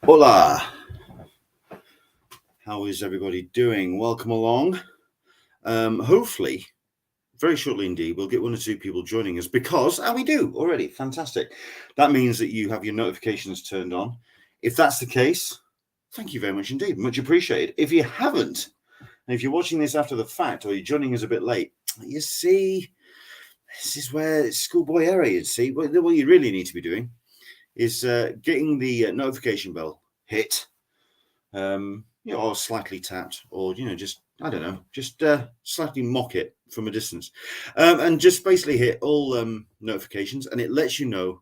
Hola! How is everybody doing? Welcome along. Hopefully, very shortly indeed, we'll get one or two people joining us because, and we do already, fantastic. That means that you have your notifications turned on. If that's the case, thank you very much indeed. Much appreciated. If you haven't, and if you're watching this after the fact or you're joining us a bit late, you see, this is where it's schoolboy error, you see. What you really need to be doing is getting the notification bell hit, or slightly tapped, or just I don't know, just slightly mock it from a distance, and just basically hit all notifications, and it lets you know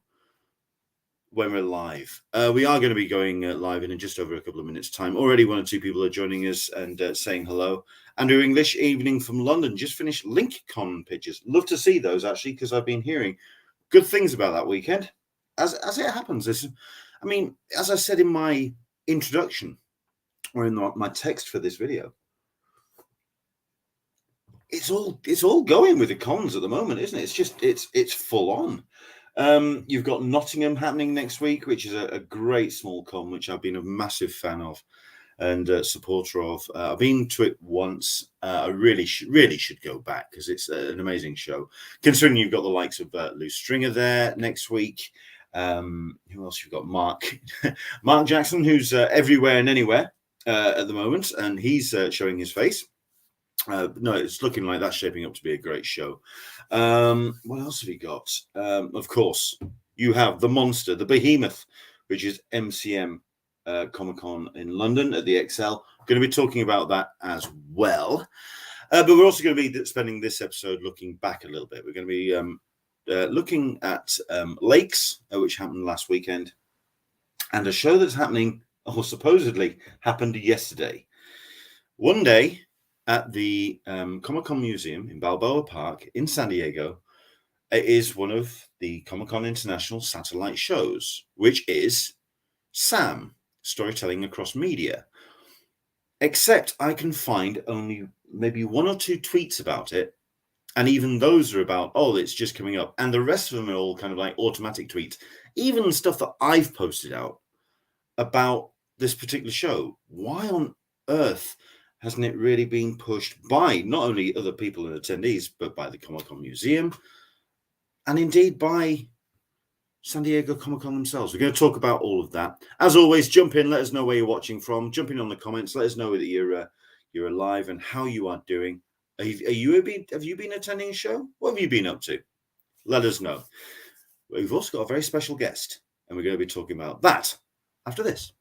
when we're live. We are going to be going live in just over a couple of minutes' time. Already one or two people are joining us and saying hello. Andrew English, evening from London. Just finished LICAF pictures. Love to see those actually, because I've been hearing good things about that weekend. As it happens, as I said in my introduction, or in my text for this video, it's all going with the cons at the moment, isn't it? It's full on. You've got Nottingham happening next week, which is a great small con, which I've been a massive fan of and supporter of. I've been to it once. I really should go back because it's an amazing show. Considering you've got the likes of Lou Stringer there next week. Who else you've got? Mark Jackson, who's everywhere and anywhere at the moment, and he's showing his face. No, it's looking like that's shaping up to be a great show. What else have you got? Of course, you have the monster, the behemoth, which is MCM Comic Con in London at the XL. Going to be talking about that as well. But we're also going to be spending this episode looking back a little bit. We're going to be looking at Lakes, which happened last weekend, and a show that's happening, or supposedly happened yesterday. One day at the Comic-Con Museum in Balboa Park in San Diego, it is one of the Comic-Con International satellite shows, which is SAM, Storytelling Across Media. Except I can find only maybe one or two tweets about it, and even those are about, oh, it's just coming up, and the rest of them are all kind of like automatic tweets, even stuff that I've posted out about this particular show. Why on earth hasn't it really been pushed by not only other people and attendees, but by the Comic-Con Museum and indeed by San Diego Comic-Con themselves? We're going to talk about all of that. As always, jump in, let us know where you're watching from. Jump in on the comments, let us know that you're alive and how you are doing. Have you been attending a show? What have you been up to? Let us know. We've also got a very special guest, and we're going to be talking about that after this.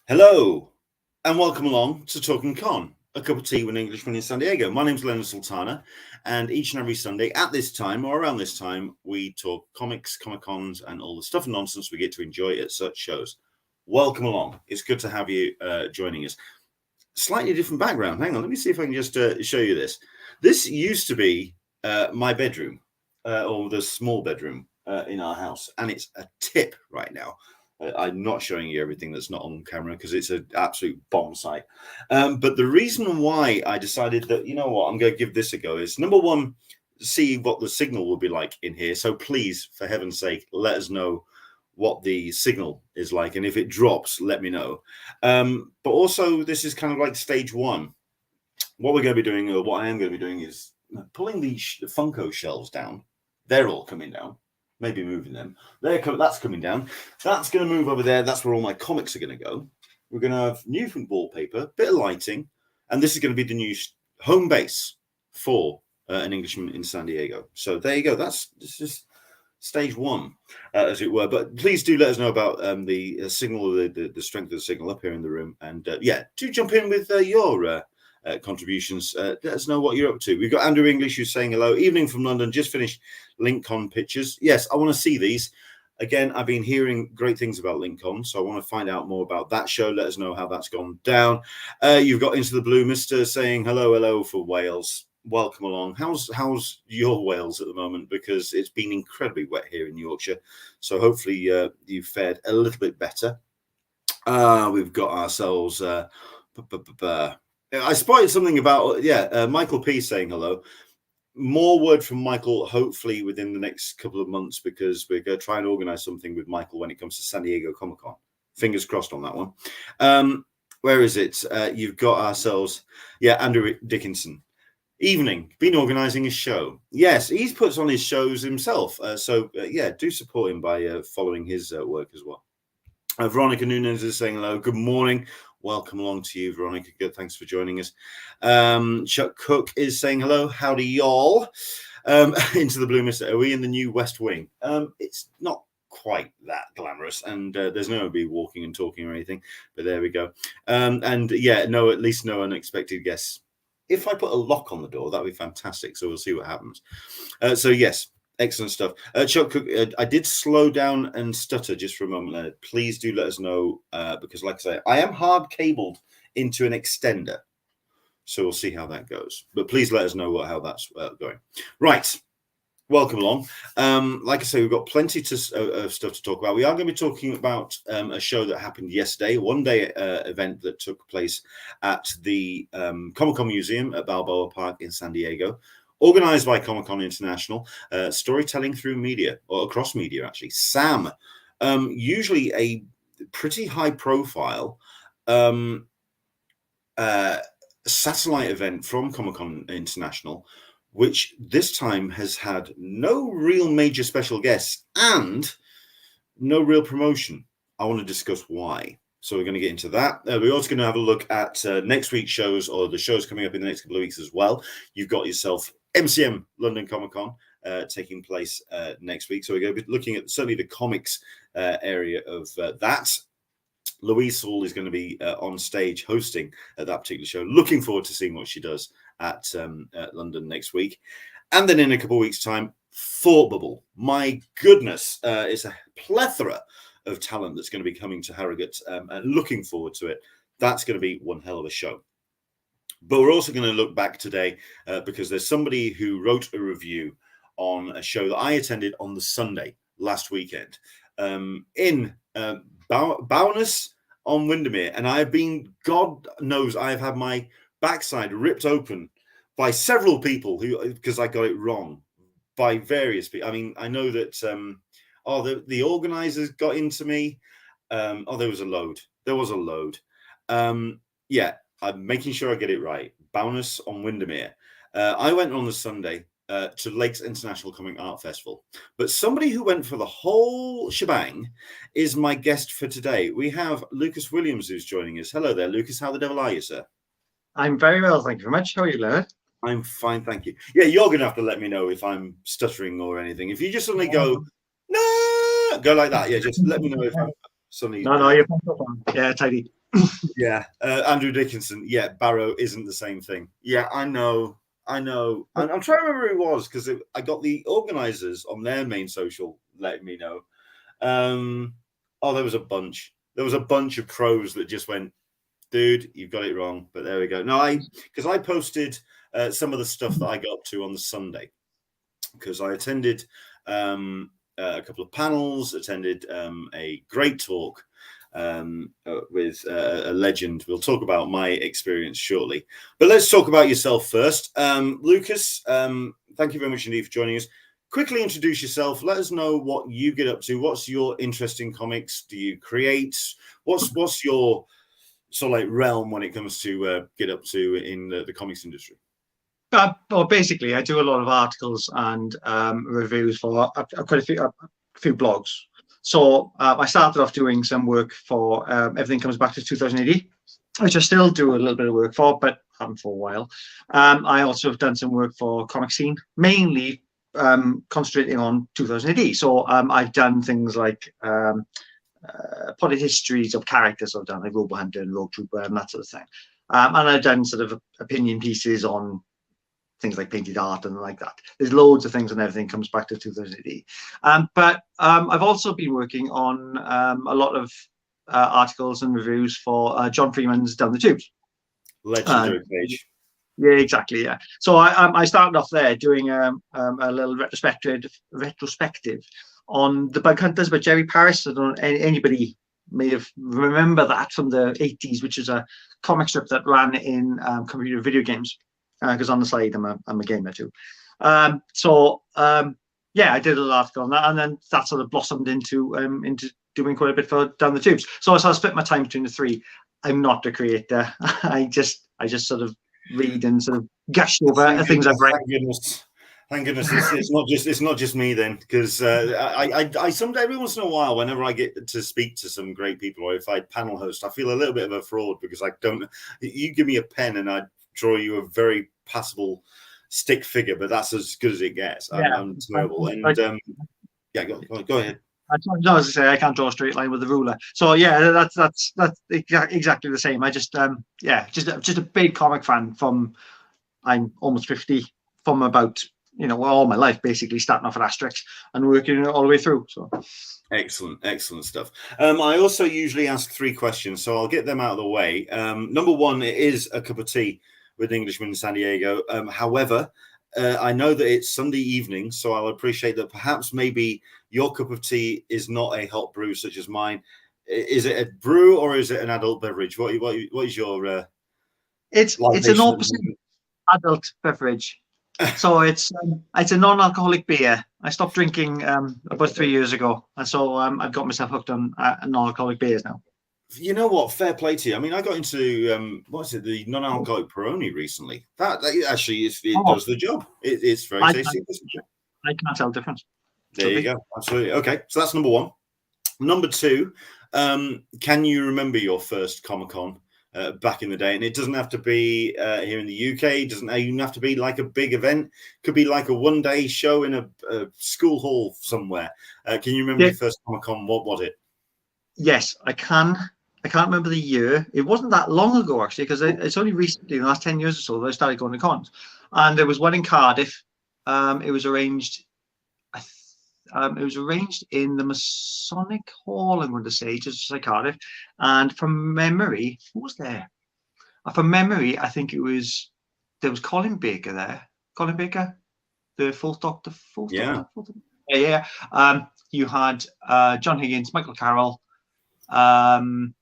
Hello, and welcome along to Talkin Con, a cup of tea with an Englishman in San Diego. My name's Leonard Sultana, and each and every Sunday at this time or around this time, we talk comics, Comic-Cons, and all the stuff and nonsense we get to enjoy at such shows. Welcome along. It's good to have you joining us. Slightly different background. Hang on, let me see if I can just show you this. This used to be my bedroom, or the small bedroom in our house, and it's a tip right now. I'm not showing you everything that's not on camera because it's an absolute bomb site. But the reason why I decided that, you know what, I'm going to give this a go is, number one, see what the signal will be like in here. So please, for heaven's sake, let us know what the signal is like. And if it drops, let me know. But also, this is kind of like stage one. What we're going to be doing, or what I am going to be doing, is pulling the Funko shelves down. They're all coming down. maybe moving them. That's coming down. That's going to move over there. That's where all my comics are going to go. We're going to have new wallpaper, bit of lighting, and this is going to be the new home base for an Englishman in San Diego. So there you go. This is stage one, as it were. But please do let us know about the signal, the strength of the signal up here in the room. And yeah, do jump in with your contributions. Let us know what you're up to. We've got Andrew English who's saying hello. Evening from London. Just finished LINCON pictures. Yes, I want to see these. Again, I've been hearing great things about LINCON, so I want to find out more about that show. Let us know how that's gone down. You've got Into the Blue Mister saying hello for Wales. Welcome along. How's your Wales at the moment? Because it's been incredibly wet here in Yorkshire, so hopefully you've fared a little bit better. We've got ourselves. I spotted something about Michael P saying hello. More word from Michael, hopefully within the next couple of months, because we're going to try and organize something with Michael when it comes to San Diego Comic Con. Fingers crossed on that one. Where is it? You've got ourselves, Andrew Dickinson. Evening, been organizing his show. Yes, he puts on his shows himself. So do support him by following his work as well. Veronica Nunes is saying hello. Good morning. Welcome along to you, Veronica. Good. Thanks for joining us. Chuck Cook is saying hello. Howdy, y'all. Into the Blue Mister. Are we in the new West Wing? It's not quite that glamorous, and there's nobody walking and talking or anything, but there we go. At least no unexpected guests. If I put a lock on the door, that would be fantastic. So we'll see what happens. So yes, excellent stuff. Chuck Cook, I did slow down and stutter just for a moment, Leonard. Please do let us know, because like I say, I am hard cabled into an extender. So we'll see how that goes. But please let us know how that's going. Right. Welcome along. Like I say, we've got plenty of stuff to talk about. We are going to be talking about a show that happened yesterday, one-day event that took place at the Comic-Con Museum at Balboa Park in San Diego, organized by Comic-Con International, storytelling through media, or across media, actually. Sam, usually a pretty high-profile satellite event from Comic-Con International, which this time has had no real major special guests and no real promotion. I want to discuss why. So we're going to get into that. We're also going to have a look at next week's shows, or the shows coming up in the next couple of weeks as well. You've got yourself MCM London Comic Con taking place next week. So we're going to be looking at certainly the comics area of that. Louise Hall is going to be on stage hosting that particular show. Looking forward to seeing what she does at London next week. And then in a couple of weeks' time, Thought Bubble. My goodness, it's a plethora of talent that's going to be coming to Harrogate, and looking forward to it. That's going to be one hell of a show. But we're also going to look back today because there's somebody who wrote a review on a show that I attended on the Sunday last weekend in Bowness on Windermere. And I've been, God knows, I've had my backside ripped open by several people because I got it wrong, by various people. I mean, I know that the organizers got into me. There was a load. I'm making sure I get it right. Bowness on Windermere. I went on the Sunday to Lakes International Comic Art Festival, but somebody who went for the whole shebang is my guest for today. We have Lucas Williams who's joining us. Hello there, Lucas. How the devil are you, sir? I'm very well, thank you very much. How are you, Leonard? I'm fine, thank you. Yeah, you're going to have to let me know if I'm stuttering or anything. If you just suddenly go, no, go like that. Yeah, just let me know if I'm suddenly. No, you're fine. Yeah, tidy. Yeah, Andrew Dickinson. Yeah, Barrow isn't the same thing. Yeah, I know. I'm trying to remember who it was because I got the organizers on their main social letting me know. There was a bunch. There was a bunch of pros that just went, dude, you've got it wrong. But there we go. No, because I posted some of the stuff that I got up to on the Sunday because I attended a couple of panels, attended a great talk with a legend. We'll talk about my experience shortly, but let's talk about yourself first. Lucas, thank you very much indeed for joining us. Quickly introduce yourself. Let us know what you get up to. What's your interest in comics? Do you create? What's your sort of like realm when it comes to get up to in the comics industry? Well, basically, I do a lot of articles and reviews for quite a few blogs. So I started off doing some work for Everything Comes Back to 2080, which I still do a little bit of work for, but haven't for a while. I also have done some work for Comic Scene, mainly concentrating on 2080. So I've done things like plotted histories of characters. I've done like Robo Hunter and Rogue Trooper and that sort of thing. And I've done sort of opinion pieces on things like painted art and like that. There's loads of things and Everything Comes Back to 2080. But I've also been working on a lot of articles and reviews for John Freeman's Down the Tubes. Legendary page. Yeah, exactly. Yeah. So I started off there doing a little retrospective on The Bug Hunters by Jerry Paris. I don't know, anybody may have remember that from the 80s, which is a comic strip that ran in computer video games. Because on the side, I'm a gamer too. Yeah, I did a little article on that, and then that sort of blossomed into doing quite a bit for Down the Tubes. So I split my time between the three. I'm not a creator. I just sort of read and sort of gush over things I've read. Thank goodness it's not just me then, because I someday every once in a while, whenever I get to speak to some great people, or if I panel host, I feel a little bit of a fraud because I don't. You give me a pen and I draw you a very passable stick figure, but that's as good as it gets. Yeah. I'm terrible. And yeah, go ahead. No, as I say, I can't draw a straight line with a ruler. So yeah, that's exactly the same. I just just a big comic fan from I'm almost 50, from about all my life, basically starting off at Asterix and working it all the way through. So excellent stuff. I also usually ask 3 questions, so I'll get them out of the way. Number 1, it is a cup of tea with Englishman in San Diego. However, I know that it's Sunday evening, so I'll appreciate that perhaps maybe your cup of tea is not a hot brew such as mine. Is it a brew or is it an adult beverage? What is your it's an opposite adult beverage. So it's a non-alcoholic beer. I stopped drinking about 3 years ago, and so I've got myself hooked on non-alcoholic beers now. You know what? Fair play to you. I mean, I got into the non-alcoholic Peroni recently. That actually does the job. It's very tasty. I can't tell the difference. There you go. Absolutely. Okay, so that's number 1. Number 2, can you remember your first Comic-Con back in the day? And it doesn't have to be here in the UK. It doesn't even have to be like a big event. It could be like a one-day show in a school hall somewhere. Can you remember your first Comic-Con? What was it? Yes, I can. I can't remember the year. It wasn't that long ago, actually, because it's only recently, in the last 10 years or so, that I started going to cons. And there was one in Cardiff. It was arranged. It was arranged in the Masonic Hall, I'm going to say, just like Cardiff. And from memory, who was there? From memory, I think there was Colin Baker there. Colin Baker, the Fourth Doctor. Yeah. You had John Higgins, Michael Carroll, and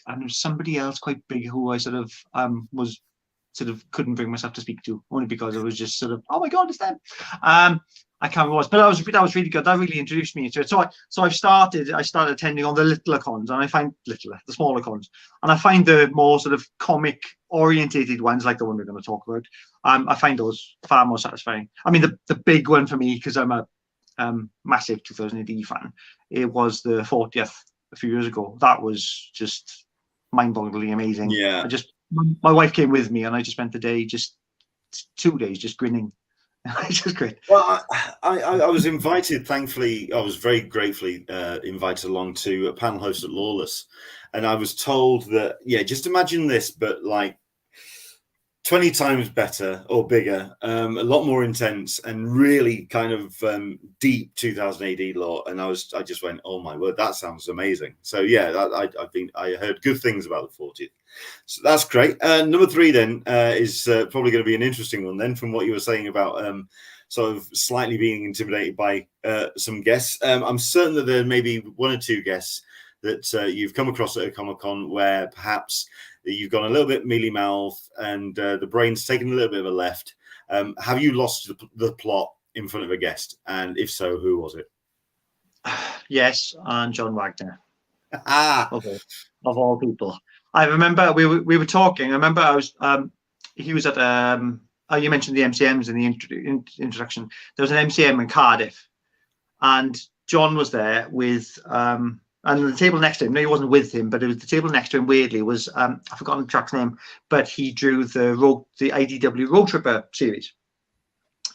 there was somebody else quite big who I couldn't bring myself to speak to, only because it was just sort of, oh my god, it's them. I can't remember what it was, but that was really good. That really introduced me to it. So I started attending on the littler cons, and I find the smaller cons, and I find the more sort of comic orientated ones, like the one we're going to talk about, I find those far more satisfying. I mean, the big one for me, because I'm a massive 2080 fan, it was the 40th a few years ago. That was just mind-bogglingly amazing. Yeah. My wife came with me, and I just spent the day, just 2 days, just grinning. It's just great. Well, I was invited, thankfully, I was very gratefully invited along to a panel host at Lawless. And I was told that, just imagine this, but like 20 times better or bigger, a lot more intense, and really kind of deep 2000 AD lore. And I just went, oh my word, that sounds amazing. So I heard good things about the 40th. So that's great. Number 3 then is probably going to be an interesting one then, from what you were saying about sort of slightly being intimidated by some guests. I'm certain that there may be 1 or 2 guests that you've come across at a Comic-Con where perhaps you've gone a little bit mealy-mouthed and the brain's taken a little bit of a left. Have you lost the plot in front of a guest? And if so, who was it? Yes, and John Wagner. Of all people. I remember we were talking. I remember he was at you mentioned the MCMs in the introduction. There was an MCM in Cardiff, and John was there with and the table next to him. No, he wasn't with him, but it was the table next to him. Weirdly, was I've forgotten the chap's name, but he drew the IDW Road Tripper series,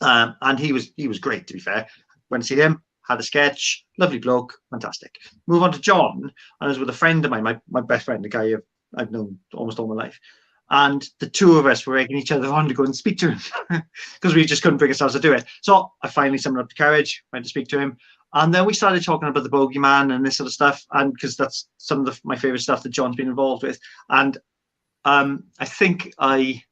and he was great. To be fair, went to see him, had a sketch, lovely bloke, fantastic. Move on to John, and I was with a friend of mine, my best friend, the guy I've known almost all my life. And the two of us were egging each other on to go and speak to him because we just couldn't bring ourselves to do it. So I finally summoned up the courage, went to speak to him. And then we started talking about the Bogeyman and this sort of stuff. And because that's some of my favorite stuff that John's been involved with. And I think I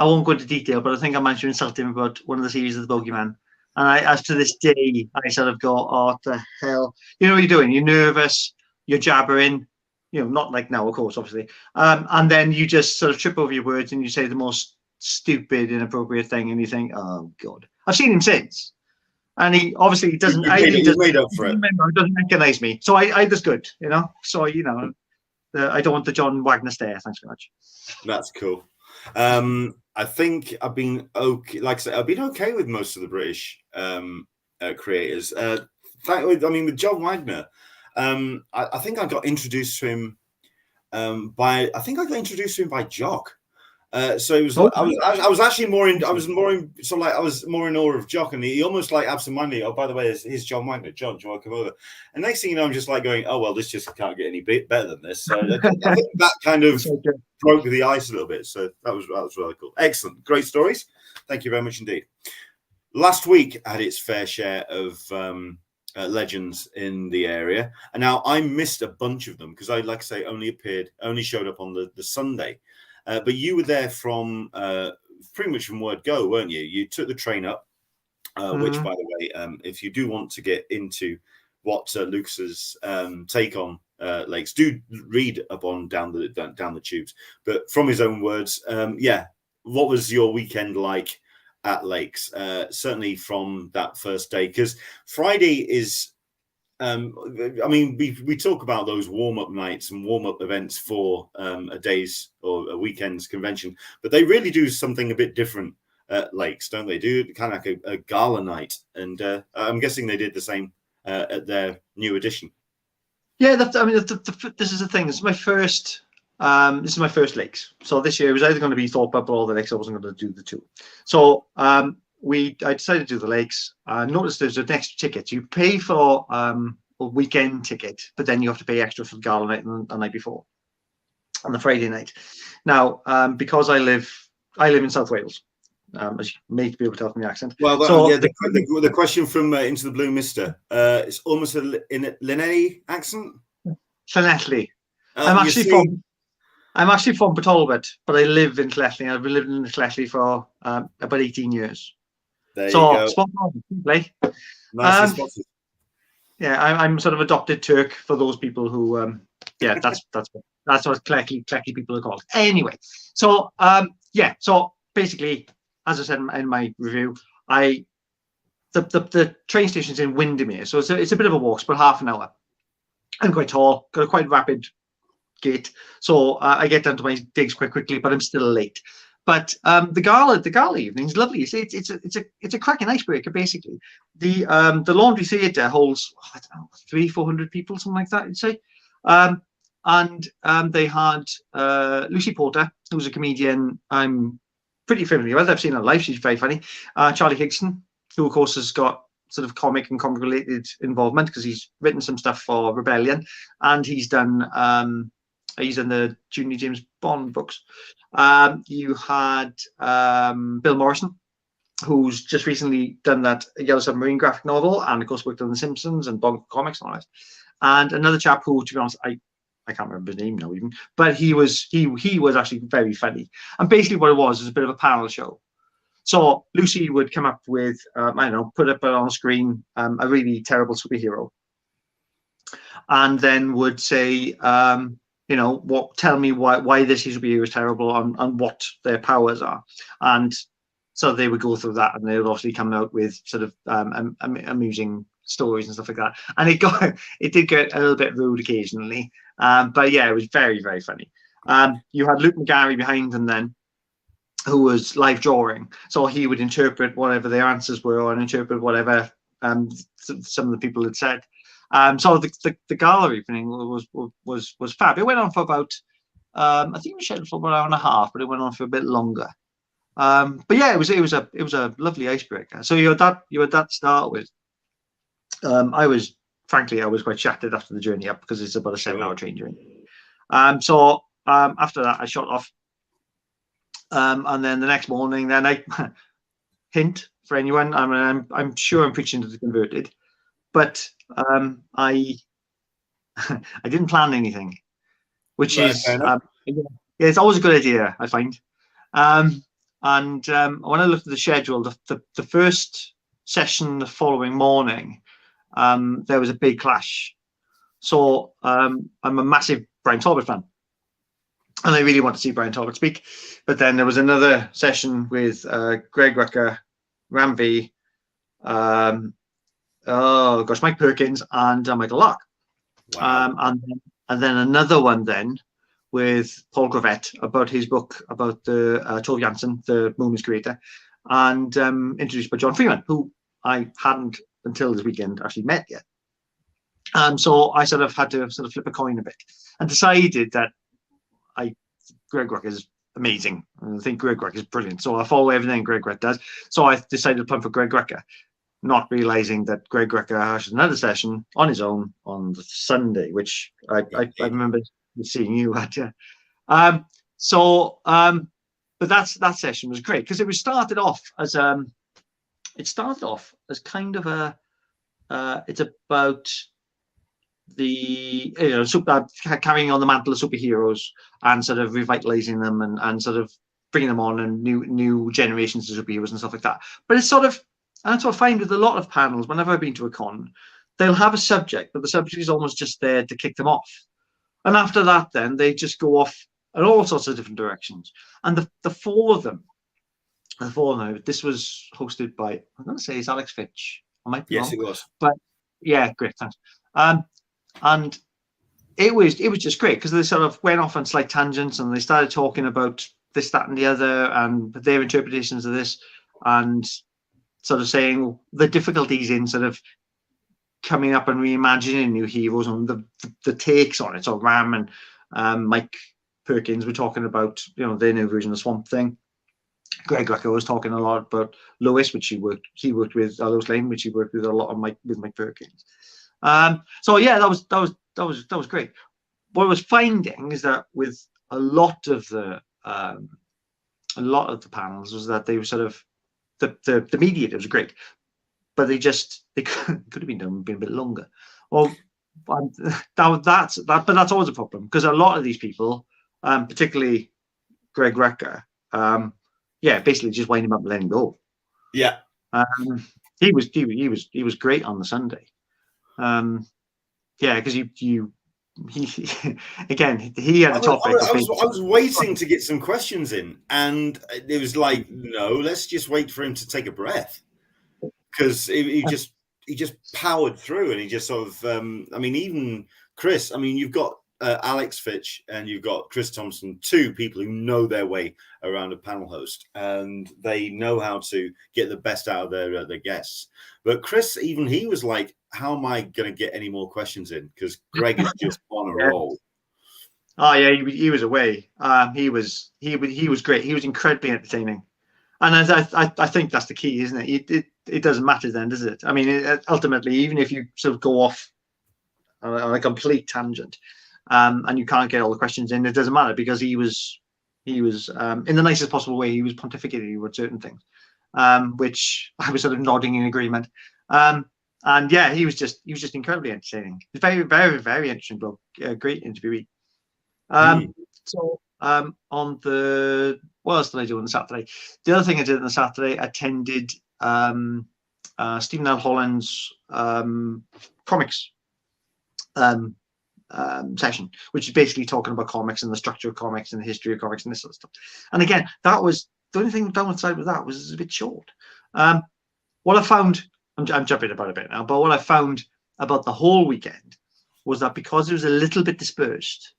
won't go into detail, but I think I managed to insult him about one of the series of the Bogeyman. And as to this day, I sort of go, oh, what the hell? You know what you're doing? You're nervous, you're jabbering. You know, not like now, of course, obviously. And then you just sort of trip over your words and you say the most stupid, inappropriate thing, and you think, "Oh God!" I've seen him since, and he obviously doesn't. He made up for it. He doesn't recognise me, so I was good, you know. So you know, I don't want the John Wagner stare. Thanks very much. That's cool. I think I've been okay. Like I said, I've been okay with most of the British creators. With John Wagner. I think I got introduced to him by Jock. So it was I was actually more in awe of Jock, and he almost like absentmindedly, oh, by the way, here's John Wagner. John, do you want to come over? And next thing you know, I'm just like going, oh well, this just can't get any better than this. So I think that kind of broke the ice a little bit. So that was really cool. Excellent, great stories. Thank you very much indeed. Last week had its fair share of legends in the area, and now I missed a bunch of them because I, like I say, only showed up on the Sunday. But you were there from pretty much from word go, weren't you? You took the train up, which, by the way, if you do want to get into what Lucas's take on lakes, do read up on down the tubes. But from his own words, what was your weekend like at lakes? Certainly from that first day, because Friday is we talk about those warm-up nights and warm-up events for a day's or a weekend's convention, but they really do something a bit different at lakes, don't they? Do kind of like a gala night, and I'm guessing they did the same at their new edition. Yeah, this is the thing. This is my first lakes. So this year it was either going to be Thorpe Bubble or the lakes. I wasn't going to do the two. So I decided to do the lakes. I noticed there's an extra ticket. You pay for a weekend ticket, but then you have to pay extra for the gala night and the night before, on the Friday night. Now, because I live in South Wales, as you may be able to tell from the accent. Well, the question from Into the Blue Mister, it's almost in a Llanelli accent. Llanelli. I'm actually from Talbot, but I live in Llanelli. I've been living in Llanelli for about 18 years. There you go. Spot on, play. Nicely spotted. Yeah, I'm sort of adopted Turk for those people who, that's what Clecky people are called. Anyway, so basically, as I said in my review, the train station's in Windermere, so it's a bit of a walk, it's about half an hour. I'm quite tall, got a quite rapid gait, so I get down to my digs quite quickly, but I'm still late. But the gala evening is lovely. It's a cracking icebreaker, basically. The Laundry Theatre holds, I don't know, 300-400 people, something like that, I'd say. And they had Lucy Porter, who's a comedian I'm pretty familiar with. I've seen her live. She's very funny. Charlie Higson, who of course has got sort of comic and comic related involvement because he's written some stuff for Rebellion, and he's done the Junior James Bond books. You had Bill Morrison, who's just recently done that Yellow Submarine graphic novel, and of course worked on The Simpsons and Bond Comics and all that. And another chap who, to be honest, I can't remember his name now even, but he was actually very funny. And basically what it was a bit of a panel show. So Lucy would come up with, put up on a screen a really terrible superhero, and then would say, tell me why this superhero is terrible and what their powers are. And so they would go through that, and they would obviously come out with sort of amusing stories and stuff like that. And it did get a little bit rude occasionally, but yeah, it was very, very funny. You had Luke McGarry behind them then, who was live drawing. So he would interpret whatever their answers were, or interpret whatever some of the people had said. So the gala evening was fab. It went on for about I think it was scheduled for about an hour and a half, but it went on for a bit longer. But yeah, it was a lovely icebreaker. So you had that to start with. I was quite shattered after the journey up, because it's about a 7-hour train journey. So after that, I shot off. And then the next morning, then I hint for anyone. I mean, I'm sure I'm preaching to the converted, but I didn't plan anything, which is it's always a good idea, I find. And when I looked at the schedule, the first session the following morning, there was a big clash. So I'm a massive Brian Talbot fan, and I really want to see Brian Talbot speak. But then there was another session with Greg Rucka, Ramvi, Mike Perkins, and Michael Lark. Wow. And then another one then with Paul Gravett about his book about the Tove Jansson, the Moon's creator, and introduced by John Freeman, who I hadn't until this weekend actually met yet. So I sort of had to flip a coin a bit, and decided that Greg Rucka is amazing. I think Greg Rucka is brilliant. So I follow everything Greg Rucka does. So I decided to punt for Greg Rucka, not realizing that Greg Rucka has another session on his own on the Sunday, which I remember seeing you at. But that session was great, because it started off as kind of a it's about the carrying on the mantle of superheroes and sort of revitalizing them and sort of bringing them on, and new generations of superheroes and stuff like that. But it's sort of, and that's what I find with a lot of panels whenever I've been to a con, they'll have a subject, but the subject is almost just there to kick them off, and after that then they just go off in all sorts of different directions. And the four of them, this was hosted by, I'm going to say, it's Alex Fitch. I might be wrong. Yes, it was. But yeah, great, thanks. And it was just great, because they sort of went off on slight tangents, and they started talking about this, that, and the other, and their interpretations of this, and sort of saying the difficulties in sort of coming up and reimagining new heroes, and the takes on it. So Ram and Mike Perkins were talking about, their new version of Swamp Thing. Greg Rucka was talking a lot about Lois, which he worked with Lois Lane, which he worked with a lot of Mike Perkins. So yeah, that was great. What I was finding is that with a lot of the panels was that they were sort of the mediators were great, but they could have been done a bit longer. Well, that's always a problem, because a lot of these people, particularly Greg Rucka, basically just wind him up and let him go. Yeah, he was great on the Sunday. Because he again, he had a topic. I was waiting to get some questions in, and it was like, no, let's just wait for him to take a breath, because he just powered through, and he just sort of even Chris. I mean, you've got Alex Fitch and you've got Chris Thompson, two people who know their way around a panel host, and they know how to get the best out of their guests. But Chris, even he was like, how am I going to get any more questions in? Because Greg is just on a roll. Oh yeah, he was away. He was great. He was incredibly entertaining, and I think that's the key, isn't it? It doesn't matter then, does it? I mean, ultimately, even if you sort of go off on a complete tangent, and you can't get all the questions in, it doesn't matter, because he was in the nicest possible way. He was pontificating with certain things, which I was sort of nodding in agreement. And yeah, he was just incredibly entertaining. He's very, very, very interesting bloke. Great interviewee. So on the, what else did I do on the Saturday? The other thing I did on the Saturday, I attended Stephen L. Holland's comics session, which is basically talking about comics and the structure of comics and the history of comics and this sort of stuff. And again, that was the only thing downside with that was it was a bit short. What I found, I'm jumping about a bit now, but what I found about the whole weekend was that because it was a little bit dispersed,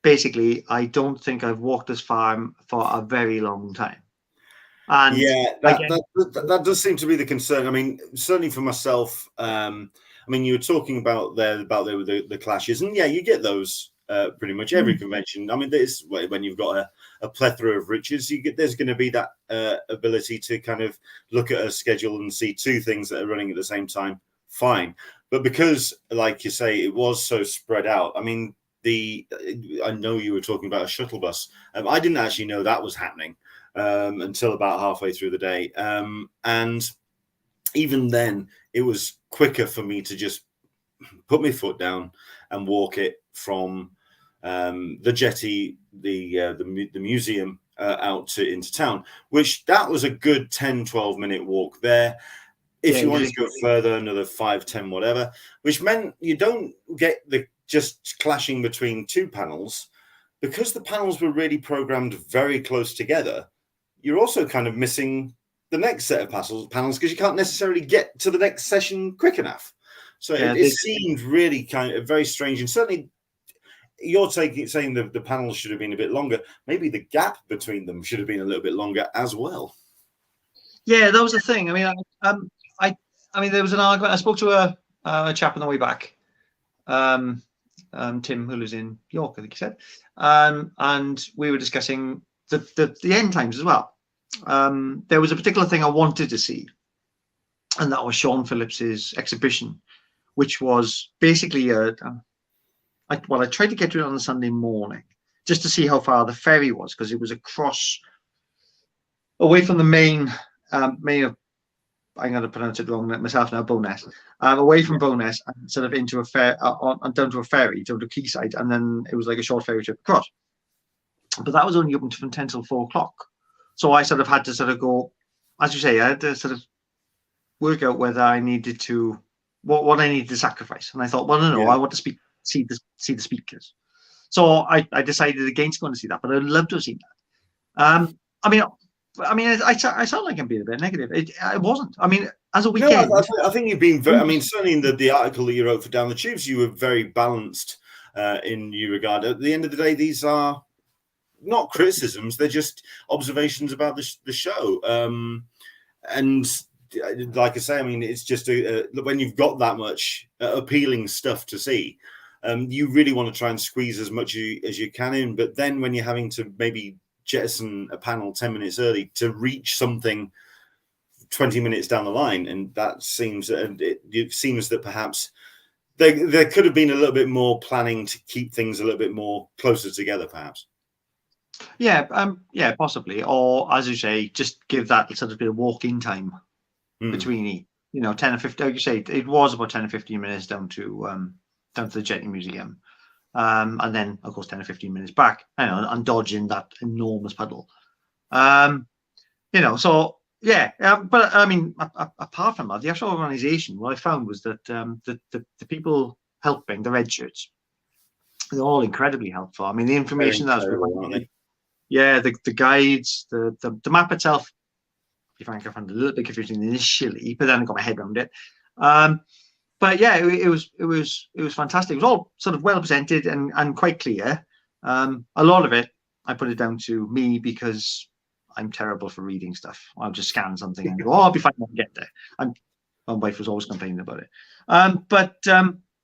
basically, I don't think I've walked this far for a very long time. And yeah, again, that does seem to be the concern. I mean, certainly for myself. I mean, you were talking about the clashes, and yeah, you get those pretty much every convention. I mean, there's when you've got a plethora of riches, there's going to be that ability to kind of look at a schedule and see two things that are running at the same time. Fine, but because, like you say, it was so spread out. I mean, I know you were talking about a shuttle bus. I didn't actually know that was happening until about halfway through the day, and even then, it was quicker for me to just put my foot down and walk it from the jetty, the museum out into town, which that was a good 10-12 minute walk there. If you wanted to go further, another 5-10 whatever, which meant you don't get the just clashing between two panels, because the panels were really programmed very close together. You're also kind of missing the next set of panels because you can't necessarily get to the next session quick enough. So it seemed really kind of very strange. And certainly you're saying the panels should have been a bit longer. Maybe the gap between them should have been a little bit longer as well. Yeah, that was the thing. I mean, there was an argument. I spoke to a chap on the way back, Tim, who lives in York, I think he said, and we were discussing the end times as well. There was a particular thing I wanted to see, and that was Sean Phillips's exhibition, which was basically I tried to get to it on a Sunday morning just to see how far the ferry was, because it was across away from the main I'm going to pronounce it wrong myself now, Bowness, away from Bowness and sort of into a down to a ferry, down to Quayside, and then it was like a short ferry trip across. But that was only open from 10 till 4 o'clock. So I sort of had to sort of go, as you say, I had to sort of work out whether I needed to, what I needed to sacrifice. And I thought, well, no, I want to see the speakers. So I decided against going to see that, but I'd love to have seen that. I sound like I'm being a bit negative. It wasn't. I mean, as a weekend, no, I think you've been very. I mean, certainly in the article that you wrote for Down the Tubes, you were very balanced in your regard. At the end of the day, these are not criticisms; they're just observations about the show. And like I say, I mean, it's just when you've got that much appealing stuff to see, you really want to try and squeeze as much as you can in. But then when you're having to maybe jettison a panel 10 minutes early to reach something 20 minutes down the line, and that seems, and it seems that perhaps there could have been a little bit more planning to keep things a little bit more closer together, perhaps. Yeah, possibly, or as you say, just give that sort of bit of walk-in time between 10 and 15. Like you say, it was about 10 or 15 minutes down to the Jetty Museum. And then, of course, 10 or 15 minutes back, and dodging that enormous puddle. So, yeah. But, I mean, apart from that, the actual organisation, what I found was that the people helping, the red shirts, they're all incredibly helpful. I mean, the information that's provided, the guides, the map itself, to be frank, I found a little bit confusing initially, but then I got my head around it. But yeah, it was fantastic. It was all sort of well presented and quite clear. A lot of it, I put it down to me because I'm terrible for reading stuff. I'll just scan something and go, I'll be fine when I get there. My wife was always complaining about it. But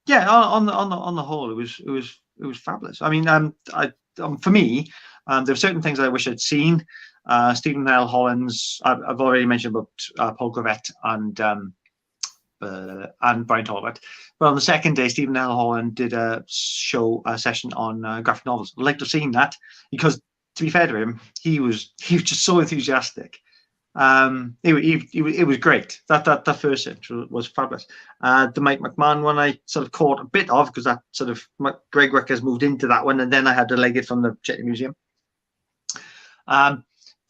yeah, on the whole, it was fabulous. I mean, for me, there were certain things that I wish I'd seen. Stephen L. Holland's, I've already mentioned about Paul Gravett and Brian Talbot. But on the second day, Stephen L. Holland did a session on graphic novels. I'd like to have seen that, because to be fair to him, he was just so enthusiastic. It was great. That first session was fabulous. The Mike McMahon one I sort of caught a bit of, because that sort of Greg Wickers moved into that one, and then I had to leg it from the Jetty Museum.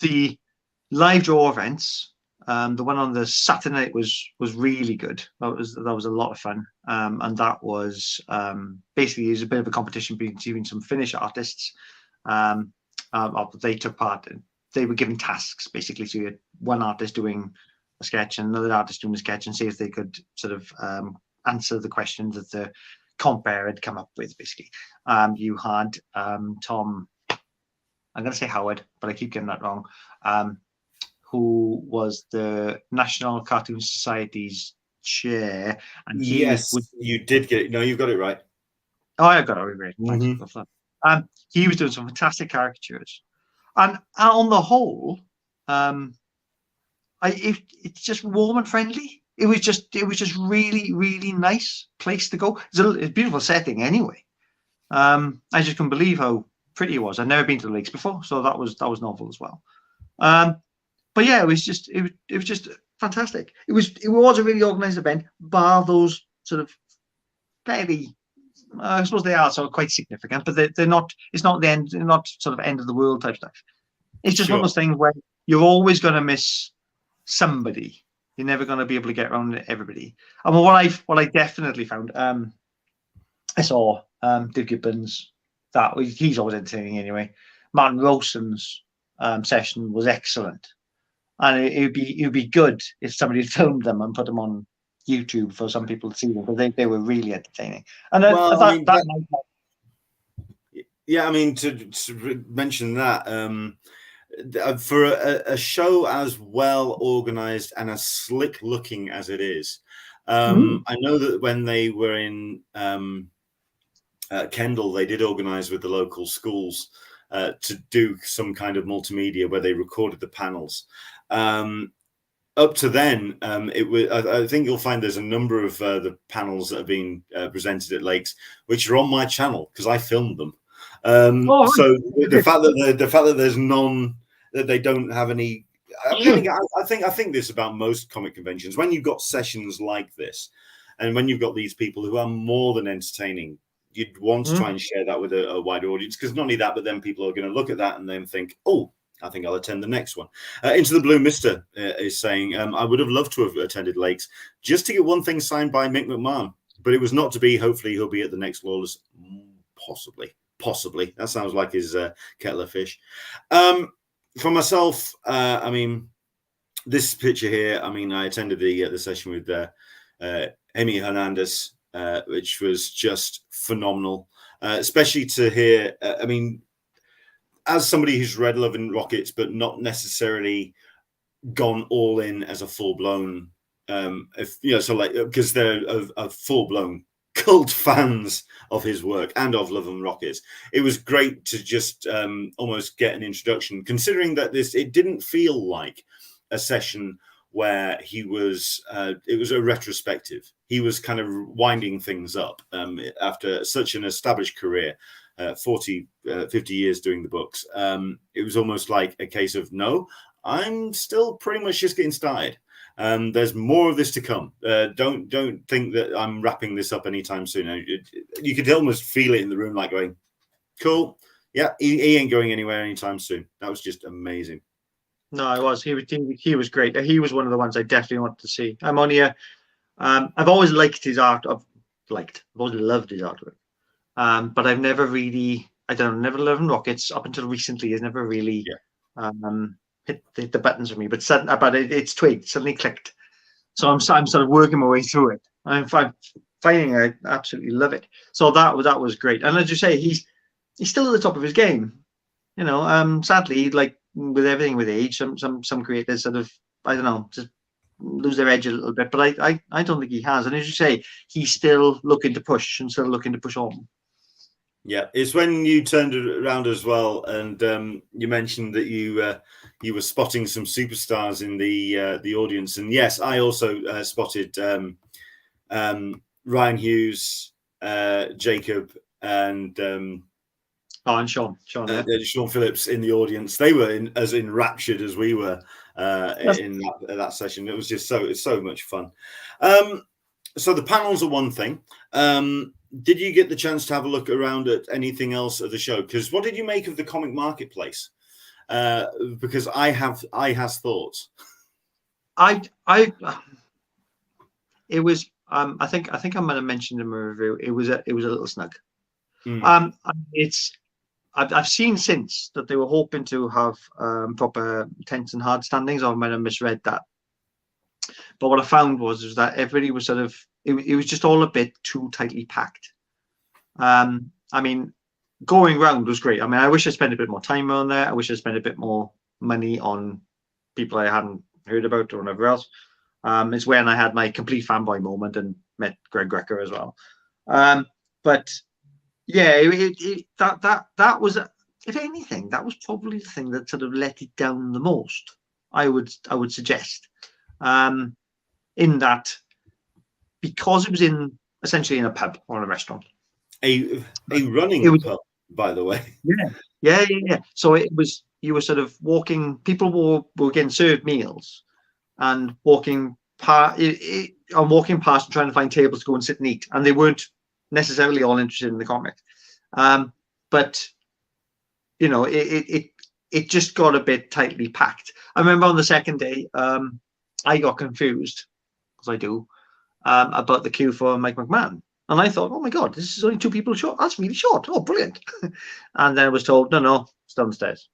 The live draw events. The one on the Saturday night was really good. That was a lot of fun, and that was basically it was a bit of a competition between some Finnish artists. They took part. They were given tasks basically. So you had one artist doing a sketch and another artist doing a sketch, and see if they could sort of answer the questions that the compere had come up with, basically. You had Tom, I'm going to say Howard, but I keep getting that wrong, who was the National Cartoon Society's chair, and Yes, you did get it. No, you've got it right. Oh, I got it right. Thanks. He was doing some fantastic caricatures, and on the whole, it's just warm and friendly. It was just really, really nice place to go. It's a beautiful setting anyway. I just couldn't believe how pretty it was. I'd never been to the lakes before, so that was novel as well. But yeah, it was just fantastic. It was a really organised event, bar those sort of very, I suppose they are sort of quite significant, but they're not. It's not the end. They're not sort of end of the world type stuff. It's just one of those things where you're always going to miss somebody. You're never going to be able to get around everybody. And what I definitely found, I saw Dave Gibbons. He's always entertaining anyway. Martin Rowson's session was excellent, and it would be good if somebody filmed them and put them on YouTube for some people to see them, because they were really entertaining. And then yeah, I mean, to mention that, for a show as well organized and as slick looking as it is, I know that when they were in Kendal, they did organize with the local schools to do some kind of multimedia where they recorded the panels. Up to then, it was. I think you'll find there's a number of the panels that have been presented at Lakes, which are on my channel because I filmed them. So the fact that there's none, that they don't have any. I think this about most comic conventions. When you've got sessions like this, and when you've got these people who are more than entertaining, you'd want to try and share that with a wider audience, because not only that, but then people are going to look at that and then think, oh, I think I'll attend the next one. Into the Blue Mister is saying, I would have loved to have attended Lakes just to get one thing signed by Mick McMahon, but it was not to be. Hopefully he'll be at the next Lawless. Possibly. That sounds like his kettle of fish. For myself, I mean, this picture here, I mean, I attended the session with Amy Hernandez, which was just phenomenal, especially to hear, I mean, as somebody who's read Love and Rockets, but not necessarily gone all in as a full-blown, because they're a full-blown cult fans of his work and of Love and Rockets. It was great to just almost get an introduction, considering that it didn't feel like a session where he was, it was a retrospective. He was kind of winding things up after such an established career. 50 years doing the books. It was almost like a case of, no, I'm still pretty much just getting started. There's more of this to come. Don't think that I'm wrapping this up anytime soon. You could almost feel it in the room, like going, cool. Yeah, he ain't going anywhere anytime soon. That was just amazing. No, it was. He was great. He was one of the ones I definitely wanted to see. I'm on here. I've always liked his art. I've always loved his artwork. But I've never really, never Love and Rockets up until recently has never really hit the buttons for me. But it's twigged, suddenly clicked. So I'm sort of working my way through it. I'm finding I absolutely love it. So that was great. And as you say, he's still at the top of his game. You know, sadly, like with everything with age, some creators sort of, I don't know, just lose their edge a little bit. But I don't think he has. And as you say, he's still looking to push and still looking to push on. Yeah, it's when you turned around as well, and you mentioned that you were spotting some superstars in the audience, and yes, I also spotted Ryan Hughes, Jacob, and Sean Phillips in the audience. They were as enraptured as we were in that session. It was just so much fun. So the panels are one thing. Did you get the chance to have a look around at anything else at the show? Because what did you make of the comic marketplace? Because I has thoughts. It was. I think I might have mentioned in my review. It was a little snug. I've seen since that they were hoping to have proper tents and hard standings, or I might have misread that. But what I found was that everybody was sort of, it was just all a bit too tightly packed. I mean, going round was great. I mean, I wish I spent a bit more time on there. I wish I spent a bit more money on people I hadn't heard about or whatever else. It's when I had my complete fanboy moment and met Greg Grecker as well. But yeah, that was, if anything, that was probably the thing that sort of let it down the most. I would suggest, in that, because it was essentially in a pub or in a restaurant, a running pub, by the way. Yeah. So it was, you were sort of walking. People were getting served meals and walking past and trying to find tables to go and sit and eat, and they weren't necessarily all interested in the comic. But you know, it just got a bit tightly packed. I remember on the second day, I got confused, because I do, about the queue for Mike McMahon. And I thought, oh my God, this is only 2 people short. That's really short. Oh, brilliant. And then I was told, no, it's downstairs.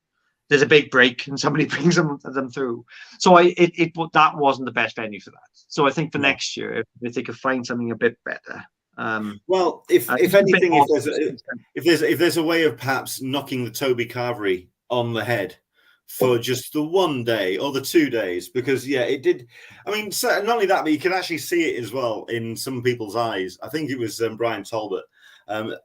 There's a big break and somebody brings them through. So that wasn't the best venue for that. So I think for next year, if they could find something a bit better. Well, if anything, if there's a way of perhaps knocking the Toby Carvery on the head for just the 1 day or the 2 days, because it did. I mean, not only that, but you can actually see it as well in some people's eyes. I think it was Brian Talbot,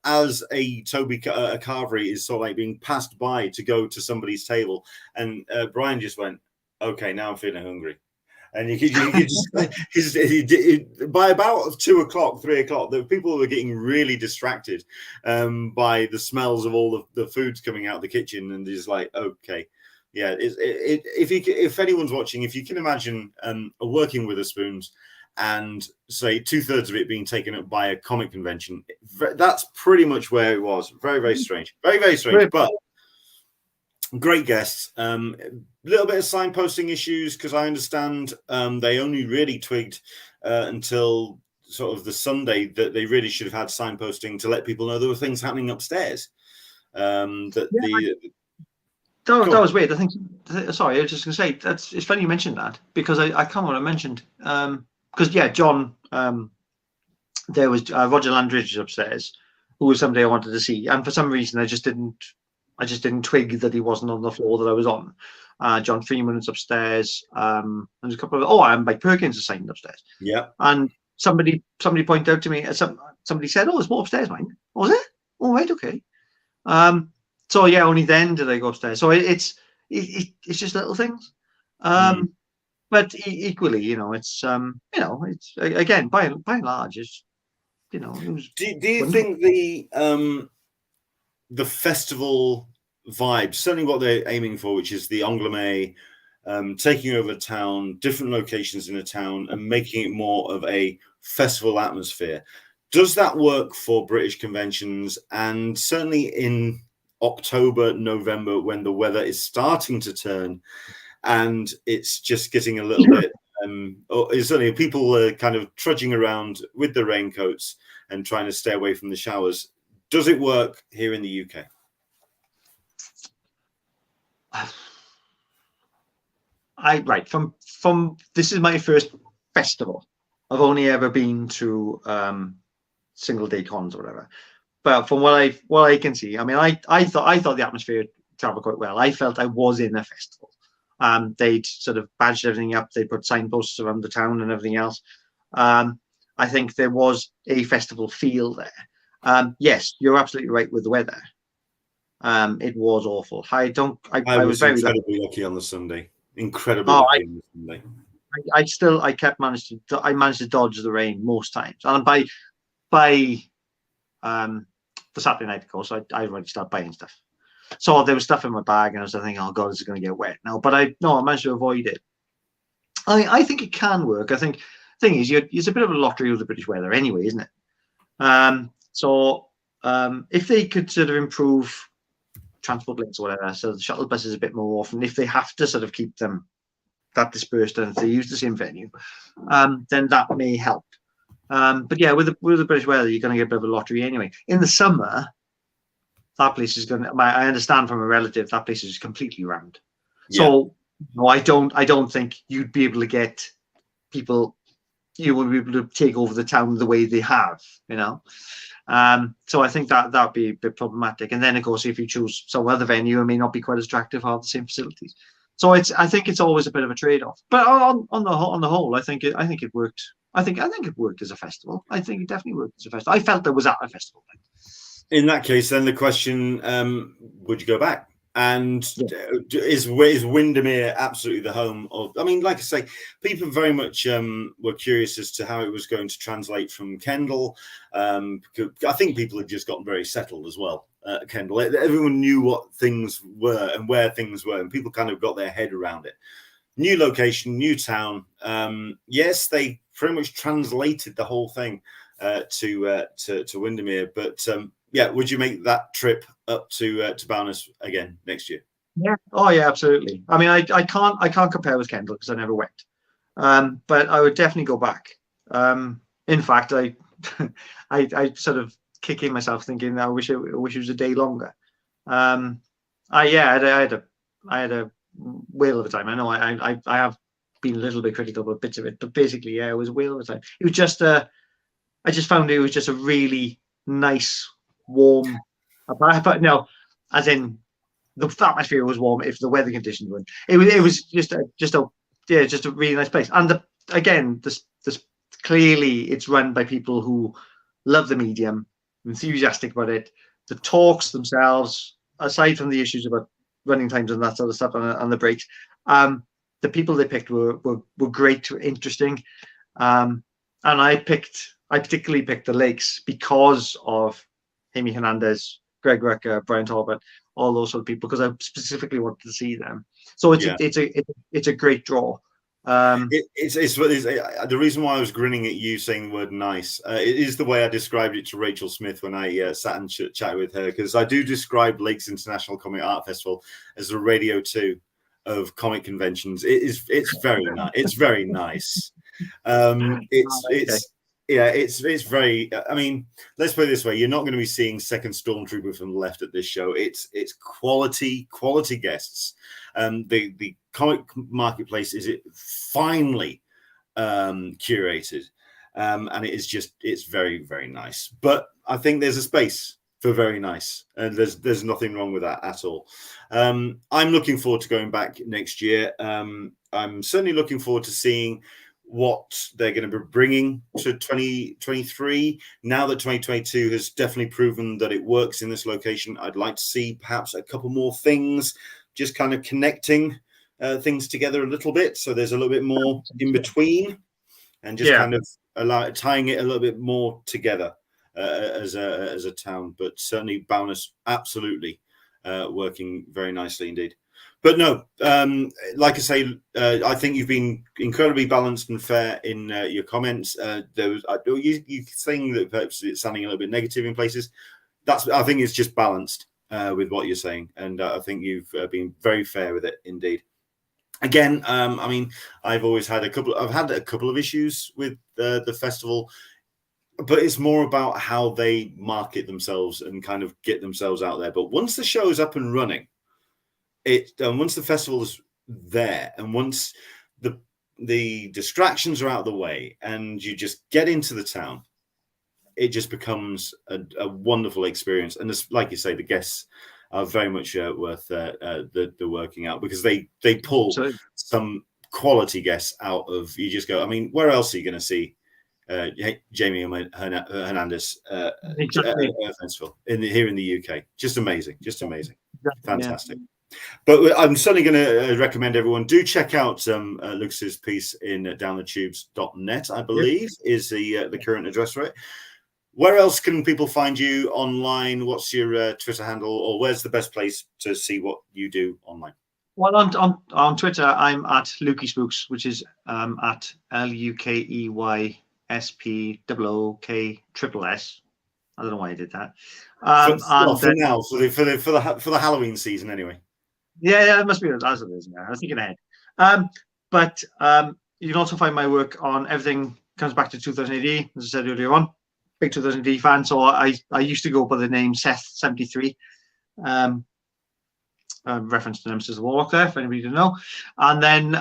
as a Toby Carvery is sort of like being passed by to go to somebody's table, and Brian just went, "Okay, now I'm feeling hungry." And you just by about 2 o'clock, 3 o'clock, the people were getting really distracted by the smells of all the foods coming out of the kitchen, and just like, okay, yeah. If anyone's watching, if you can imagine working with a spoons, and say 2/3 of it being taken up by a comic convention, that's pretty much where it was. Very, very strange. Very, very strange. But great guests. Little bit of signposting issues, because I understand they only really twigged until sort of the Sunday that they really should have had signposting to let people know there were things happening upstairs. That was weird. I think. Sorry, I was just going to say it's funny you mentioned that, because I can't remember what I mentioned. Because John, there was Roger Landridge upstairs, who was somebody I wanted to see, and for some reason I just didn't twig that he wasn't on the floor that I was on. John Freeman is upstairs. There's a couple of and Mike Perkins is signed upstairs. Yeah. And somebody pointed out to me, somebody said, "Oh, there's more upstairs, mine." Oh, was it? Oh, right, okay. So only then did I go upstairs. So it's just little things. But equally, it's it's again by and large, it's it was. Do you think the festival vibe, certainly what they're aiming for, which is the Anglais, taking over town, different locations in the town, and making it more of a festival atmosphere, does that work for British conventions? And certainly in October, November, when the weather is starting to turn and it's just getting a little bit certainly people are kind of trudging around with the raincoats and trying to stay away from the showers. Does it work here in the UK? From this is my first festival. I've only ever been to single day cons or whatever. But from what I can see, I mean, I thought the atmosphere traveled quite well. I felt I was in a festival. They'd sort of badged everything up. They put signposts around the town and everything else. I think there was a festival feel there. Yes, you're absolutely right with the weather. It was awful. I was very incredibly lucky on the Sunday. Incredibly lucky on the Sunday. I managed to dodge the rain most times. And by the Saturday night, of course, I already started buying stuff. So there was stuff in my bag, and I was thinking, "Oh God, is it going to get wet now?" But I managed to avoid it. I think it can work. I think the thing is, it's a bit of a lottery with the British weather, anyway, isn't it? So if they could sort of improve transport links or whatever, so the shuttle buses a bit more often, if they have to sort of keep them that dispersed and if they use the same venue, then that may help. But yeah, with the British weather, you're going to get a bit of a lottery anyway. In the summer, that place is going to. I understand from a relative that place is completely rammed. Yeah. So I don't think you'd be able to get people, you will be able to take over the town the way they have, you know. So I think that'd be a bit problematic. And then of course, if you choose some other venue, it may not be quite as attractive, have the same facilities. So I think it's always a bit of a trade-off. But on the whole, I think it worked. I think it worked as a festival. I think it definitely worked as a festival. I felt it was at a festival. In that case, then the question: would you go back? And is Windermere absolutely the home of? I mean, like I say, people very much were curious as to how it was going to translate from Kendal. I think people had just gotten very settled as well at Kendal. Everyone knew what things were and where things were, and people kind of got their head around it. New location, new town. Yes, they pretty much translated the whole thing to Windermere, but yeah, would you make that trip up to Bowness again next year? Yeah. Oh yeah, absolutely. I mean, I can't compare with Kendal because I never went, but I would definitely go back. In fact, I sort of kicking myself thinking I wish it was a day longer. I had a whale of a time. I know I have been a little bit critical about bits of it, but basically, yeah, it was a whale of a time. It was just I just found it was just a really nice, warm, but no, as in the atmosphere was warm if the weather conditions weren't. It was just a really nice place. And again, this clearly it's run by people who love the medium, enthusiastic about it. The talks themselves, aside from the issues about running times and that sort of stuff and the breaks, the people they picked were great, interesting, and I particularly picked the Lakes because of Amy Hernandez, Greg Rucker, Brian Talbot, all those sort of people, because I specifically wanted to see them. So it's a great draw. It's the reason why I was grinning at you saying the word nice. It is the way I described it to Rachel Smith when I sat and chatted with her, because I do describe Lakes International Comic Art Festival as the Radio 2 of comic conventions. It's very nice. It's very nice. It's very. I mean, let's put it this way: you're not going to be seeing second Stormtrooper from the left at this show. It's quality guests. The comic marketplace is finely curated, and it's very, very nice. But I think there's a space for very nice, and there's nothing wrong with that at all. I'm looking forward to going back next year. I'm certainly looking forward to seeing what they're going to be bringing to 2023. Now that 2022 has definitely proven that it works in this location, I'd like to see perhaps a couple more things, just kind of connecting things together a little bit, so there's a little bit more in between, and just kind of tying it a little bit more together as a town. But certainly Bowness absolutely working very nicely indeed. But no, like I say, I think you've been incredibly balanced and fair in your comments. You saying that perhaps it's sounding a little bit negative in places. I think it's just balanced with what you're saying, and I think you've been very fair with it indeed. Again, I mean, I've had a couple of issues with the festival, but it's more about how they market themselves and kind of get themselves out there. But once the show is up and running, once the festival is there, and once the distractions are out of the way, and you just get into the town, it just becomes a wonderful experience. And like you say, the guests are very much worth the working out, because they pull some quality guests out of. You just go, I mean, where else are you going to see Jamie Hernandez festival here in the UK? Just amazing, fantastic. Yeah. But I'm certainly going to recommend everyone do check out Lucas's piece in downthetubes.net, I believe, is the current address for it. Where else can people find you online? What's your Twitter handle, or where's the best place to see what you do online? Well, on Twitter, I'm at Lukey Spooks, which is at LUKEYSPOOKSS. I don't know why I did that. For now, for the Halloween season, anyway. Yeah, it must be as it is now. I was thinking ahead. But you can also find my work on Everything Comes Back to 2000 AD, as I said earlier on. Big 2000 AD fan, so I used to go by the name s10e10, reference to Nemesis the Warlock there, if anybody didn't know. And then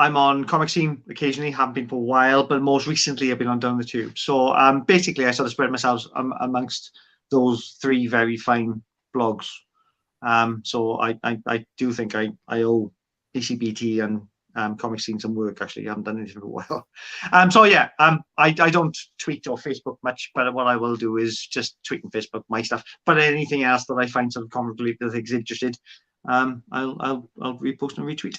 I'm on Comic Scene occasionally, haven't been for a while, but most recently I've been on Down the Tube. So basically I sort of spread myself amongst those 3 very fine blogs. So I do think I owe PCBT and Comic Scene some work. Actually, I haven't done anything for a while. So yeah, I don't tweet or Facebook much, but what I will do is just tweet and Facebook my stuff. But anything else that I find sort of comic related that I think is interested, I'll repost and retweet.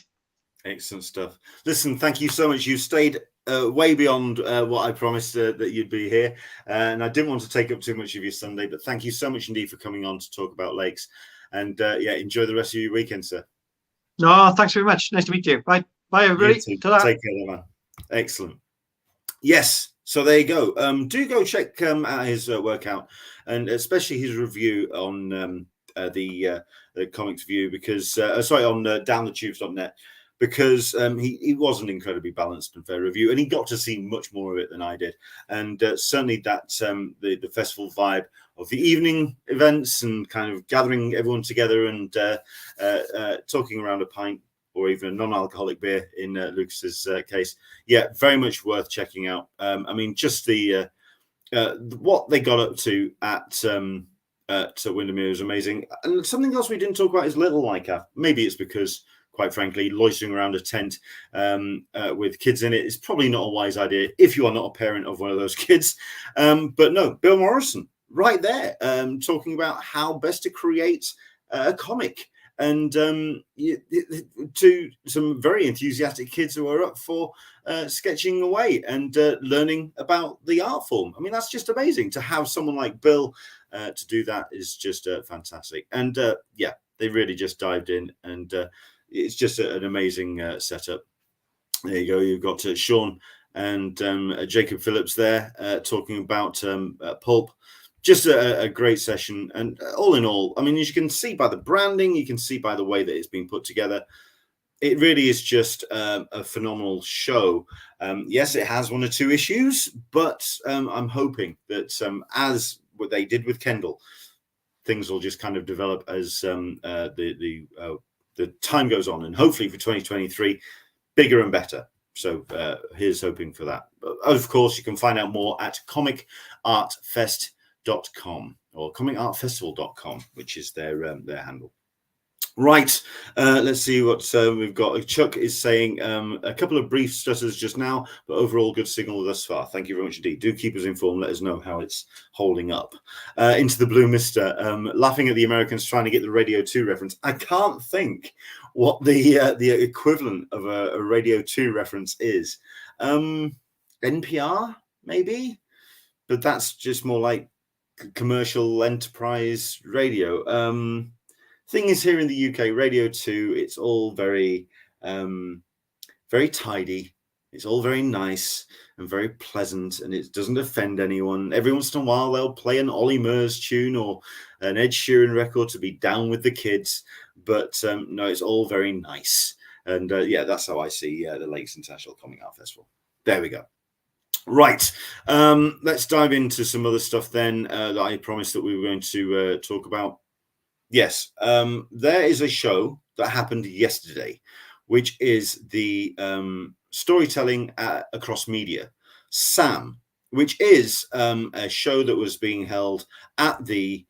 Excellent stuff. Listen, thank you so much. You stayed way beyond what I promised that you'd be here, and I didn't want to take up too much of your Sunday, but thank you so much indeed for coming on to talk about lakes. And yeah, enjoy the rest of your weekend, sir. No, thanks very much. Nice to meet you. Bye, everybody. Take care, man. Excellent. Yes. So there you go. Do go check out his workout, and especially his review on the Comics View, because sorry, on downthetubes.net, because he was an incredibly balanced and fair review, and he got to see much more of it than I did. And certainly that the festival vibe of the evening events and kind of gathering everyone together and talking around a pint or even a non-alcoholic beer in Lucas's case, yeah, very much worth checking out. I mean, just the what they got up to at Windermere is amazing. And something else we didn't talk about is Little LICAF. Maybe it's because, quite frankly, loitering around a tent with kids in it is probably not a wise idea if you are not a parent of one of those kids. But no, Bill Morrison, right there, talking about how best to create a comic. And to some very enthusiastic kids who are up for sketching away and learning about the art form. I mean, that's just amazing. To have someone like Bill to do that is just fantastic. And yeah, they really just dived in, and it's just an amazing setup. There you go. You've got Sean and Jacob Phillips there talking about pulp. Just a great session. And all in all, I mean, as you can see by the branding, you can see by the way that it's been put together, it really is just a phenomenal show. Yes, it has 1 or 2 issues, but I'm hoping that as what they did with Kendall, things will just kind of develop as the time goes on, and hopefully for 2023, bigger and better. So here's hoping for that. Of course, you can find out more at comicartfest.com or comicartfestival.com, which is their handle. Right, let's see what we've got. Chuck is saying a couple of brief stutters just now, but overall good signal thus far. Thank you very much indeed. Do keep us informed. Let us know how it's holding up. Into the Blue Mister, laughing at the Americans trying to get the Radio 2 reference. I can't think what the equivalent of a Radio 2 reference is. NPR, maybe? But that's just more like commercial enterprise radio. Thing is, here in the UK, Radio 2, it's all very very tidy. It's all very nice and very pleasant, and it doesn't offend anyone. Every once in a while they'll play an Ollie Murs tune or an Ed Sheeran record to be down with the kids, but no, it's all very nice. And yeah, that's how I see the Lakes International Comic Art Festival. There we go. Right, let's dive into some other stuff then that I promised that we were going to talk about. Yes, there is a show that happened yesterday, which is the Storytelling Across Media, SAM, which is a show that was being held at the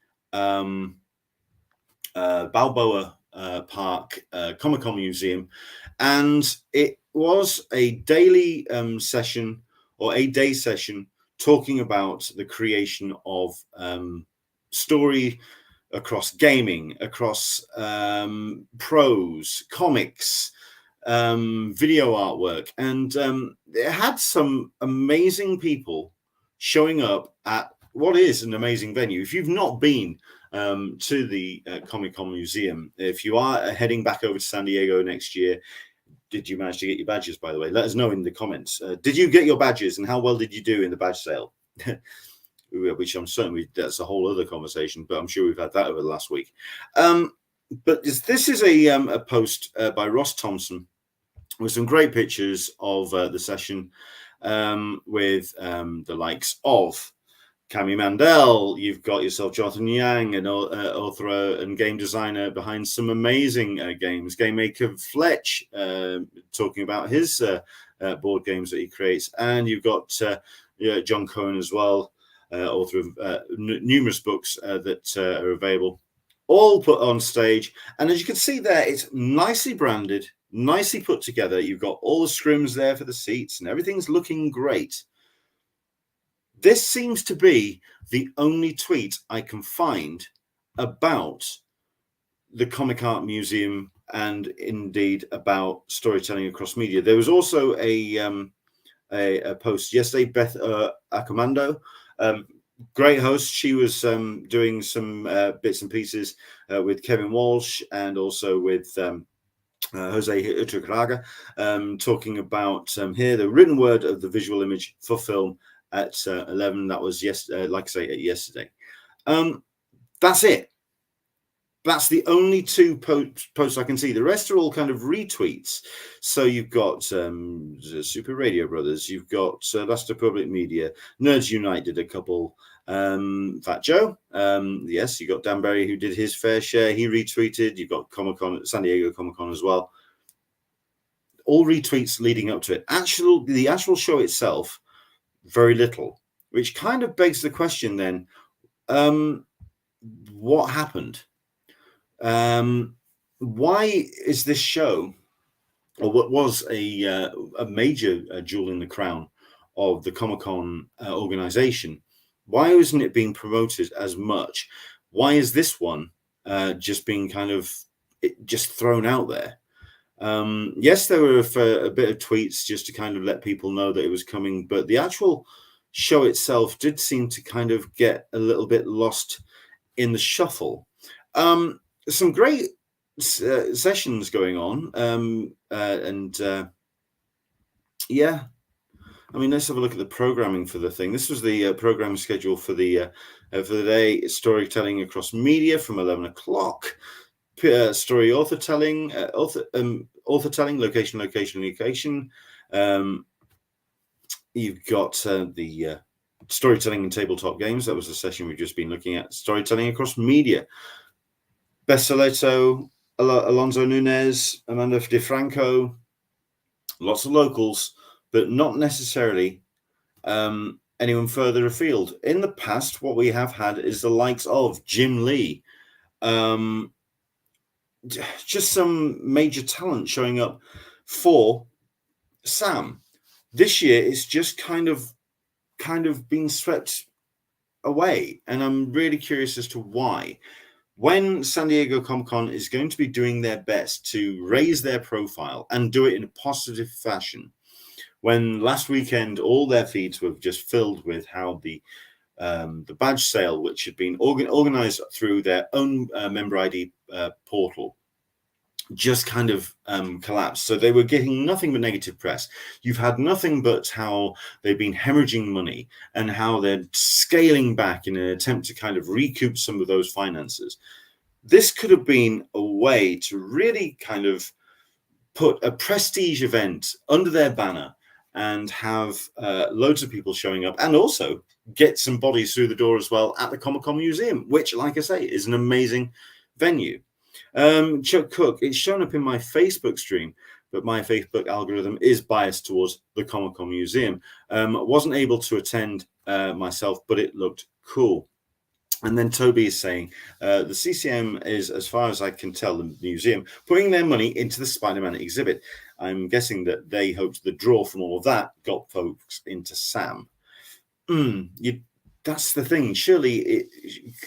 Balboa Park Comic-Con Museum, and it was a daily session, or a day session, talking about the creation of story across gaming, across prose, comics, video artwork. And it had some amazing people showing up at what is an amazing venue. If you've not been to the Comic-Con Museum, if you are heading back over to San Diego next year, did you manage to get your badges, by the way? Let us know in the comments. Did you get your badges, and how well did you do in the badge sale? Which I'm certain that's a whole other conversation, but I'm sure we've had that over the last week. But this is a post by Ross Thompson with some great pictures of the session with the likes of Cammy Mandel, you've got yourself Jonathan Yang, an author and game designer behind some amazing games. Game Maker Fletch, talking about his board games that he creates. And you've got John Cohen as well, author of numerous books that are available, all put on stage. And as you can see there, it's nicely branded, nicely put together. You've got all the scrims there for the seats and everything's looking great. This seems to be the only tweet I can find about the Comic Art Museum and indeed about storytelling across media. There was also a post yesterday, Beth Accomando, great host. She was doing some bits and pieces with Kevin Walsh and also with Jose Utricaraga, talking about here the written word of the visual image for film at 11. That was like I say, yesterday. That's it. That's the only two posts I can see. The rest are all kind of retweets. So you've got Super Radio Brothers, you've got Leicester Public Media, Nerds Unite did a couple, Fat Joe, yes, you got Dan Berry who did his fair share, he retweeted. You've got Comic-Con, San Diego Comic-Con as well. All retweets leading up to it. The actual show itself, very little, which kind of begs the question then, what happened? Why is this show, or what was a major jewel in the crown of the Comic-Con organization, why isn't it being promoted as much? Why is this one just being kind of just thrown out there? Yes, there were a bit of tweets just to kind of let people know that it was coming, but the actual show itself did seem to kind of get a little bit lost in the shuffle. Some great sessions going on, yeah, I mean, let's have a look at the programming for the thing. This was the program schedule for the day. Storytelling across media from 11 o'clock. Story author telling, author telling, location. You've got the storytelling and tabletop games. That was the session we've just been looking at. Storytelling across media. Besoleto, Alonso Nunez, Amanda DeFranco, lots of locals, but not necessarily anyone further afield. In the past, what we have had is the likes of Jim Lee, just some major talent showing up for Sam. This year, it's just kind of been swept away, and I'm really curious as to why. When San Diego Comic-Con is going to be doing their best to raise their profile and do it in a positive fashion, when last weekend all their feeds were just filled with how the badge sale, which had been organized through their own member ID portal, just kind of collapsed. So they were getting nothing but negative press. You've had nothing but how they've been hemorrhaging money and how they're scaling back in an attempt to kind of recoup some of those finances. This could have been a way to really kind of put a prestige event under their banner and have loads of people showing up, and also get some bodies through the door as well at the Comic-Con Museum, which, like I say, is an amazing venue. Chuck Cook, it's shown up in my Facebook stream, but my Facebook algorithm is biased towards the Comic-Con Museum. Wasn't able to attend myself, but it looked cool. And then Toby is saying, the CCM is, as far as I can tell, the museum, putting their money into the Spider-Man exhibit. I'm guessing that they hoped the draw from all of that got folks into Sam. That's the thing. Surely it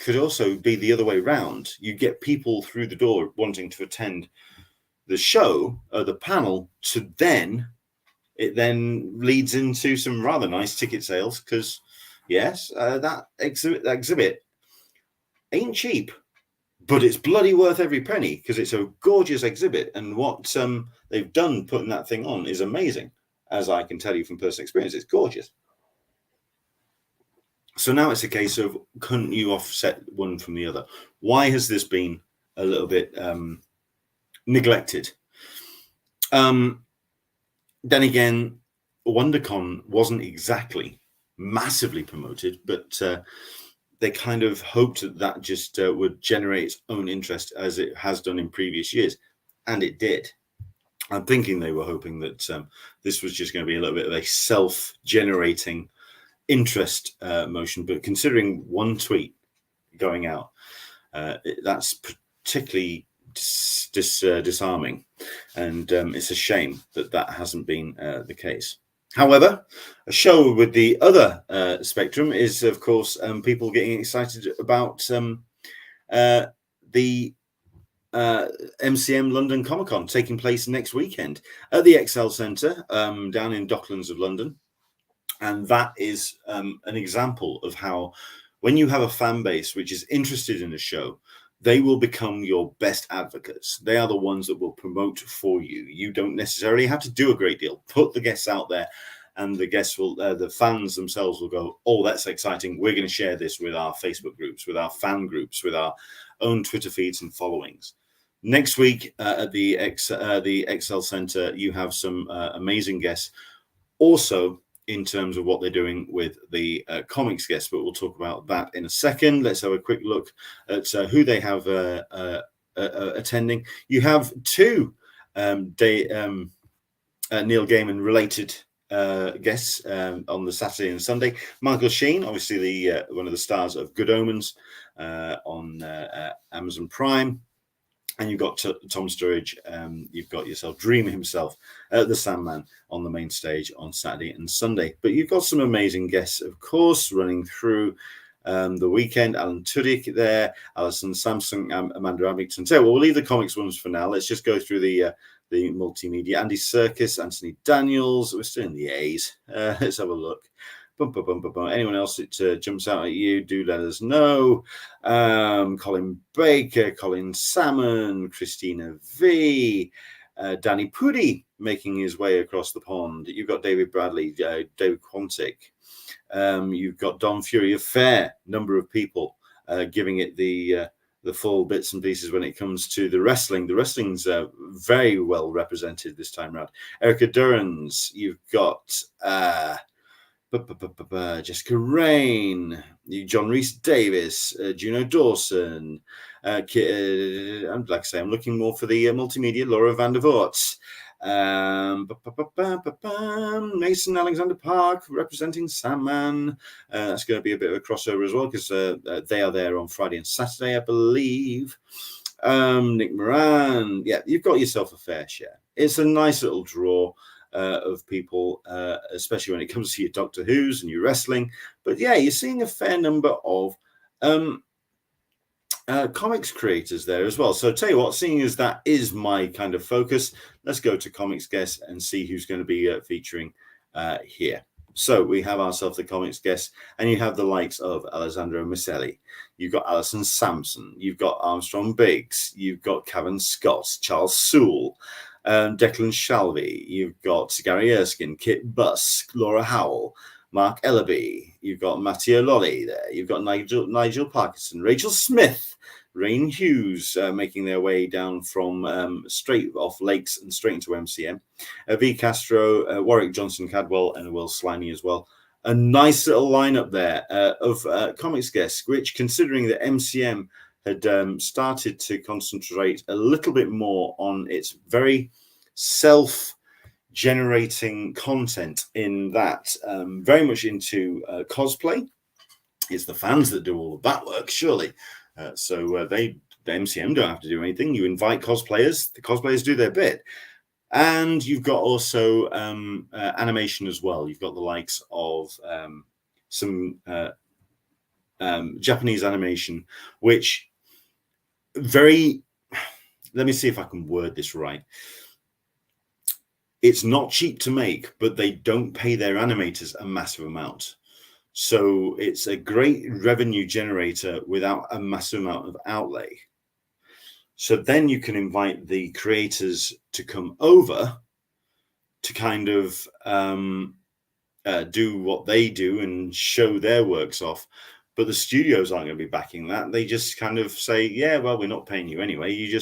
could also be the other way around. You get people through the door wanting to attend the show, the panel, to then it then leads into some rather nice ticket sales, because yes, that exhibit ain't cheap, but it's bloody worth every penny because it's a gorgeous exhibit, and what they've done putting that thing on is amazing, as I can tell you from personal experience. It's gorgeous. So now it's a case of, couldn't you offset one from the other? Why has this been a little bit neglected? Then again, WonderCon wasn't exactly massively promoted, but they kind of hoped that just would generate its own interest as it has done in previous years, and it did. I'm thinking they were hoping that this was just going to be a little bit of a self-generating interest motion, but considering one tweet going out, that's particularly disarming, and it's a shame that that hasn't been the case. However, a show with the other spectrum is, of course, people getting excited about the MCM London Comic Con taking place next weekend at the ExCeL Centre down in Docklands of London. And that is an example of how when you have a fan base which is interested in a show, they will become your best advocates. They are the ones that will promote for you. You don't necessarily have to do a great deal. Put the guests out there, and the guests will, the fans themselves will go, "Oh, that's exciting. We're going to share this with our Facebook groups, with our fan groups, with our own Twitter feeds and followings." Next week at the ExCeL Centre, you have some amazing guests. Also, in terms of what they're doing with the comics guests, but we'll talk about that in a second. Let's have a quick look at who they have attending. You have two Neil Gaiman related guests on the Saturday and Sunday. Michael Sheen, obviously the one of the stars of Good Omens on Amazon Prime. And you've got Tom Sturridge, you've got yourself Dream himself, the Sandman on the main stage on Saturday and Sunday. But you've got some amazing guests, of course, running through the weekend. Alan Tudyk there, Alison Sampson, Amanda Abington. So we'll leave the comics ones for now. Let's just go through the multimedia. Andy Serkis, Anthony Daniels. We're still in the A's. Let's have a look. Anyone else that jumps out at you, do let us know. Colin Baker, Colin Salmon, Christina V, Danny Pudi making his way across the pond. You've got David Bradley, David Quantick. You've got Don Fury, a fair number of people giving it the full bits and pieces when it comes to the wrestling. The wrestling's very well represented this time around. Erica Durans, you've got Jessica Rain, John Rhys Davis, Juno Dawson. Like I say, I'm looking more for the multimedia. Laura Vandervoort, Mason Alexander Park representing Sandman. That's going to be a bit of a crossover as well because they are there on Friday and Saturday, I believe. Nick Moran. Yeah, you've got yourself a fair share. It's a nice little draw of people, especially when it comes to your Doctor Who's and your wrestling. But yeah, you're seeing a fair number of comics creators there as well. So tell you what, seeing as that is my kind of focus, let's go to comics guests and see who's going to be featuring here. So we have ourselves the comics guests, and you have the likes of Alessandro Micelli. You've got Alison Sampson. You've got Armstrong Biggs. You've got Kevin Scott, Charles Sewell, Declan Shalvey. You've got Gary Erskine, Kit Busk, Laura Howell, Mark Ellaby. You've got Matteo Lolli there. You've got Nigel Parkinson, Rachel Smith, Rain Hughes making their way down from straight off Lakes and straight into MCM. V. Castro, Warwick Johnson Cadwell, and Will Sliney as well. A nice little lineup there of comics guests, which, considering that MCM had started to concentrate a little bit more on its very self-generating content in that, very much into cosplay. It's the fans that do all of that work, surely. So the MCM don't have to do anything. You invite cosplayers. The cosplayers do their bit. And you've got also animation as well. You've got the likes of some Japanese animation, which let me see if I can word this right. It's not cheap to make, but they don't pay their animators a massive amount. So it's a great revenue generator without a massive amount of outlay. So then you can invite the creators to come over to kind of do what they do and show their works off. But the studios aren't going to be backing that. They just kind of say, yeah, well, we're not paying you anyway. You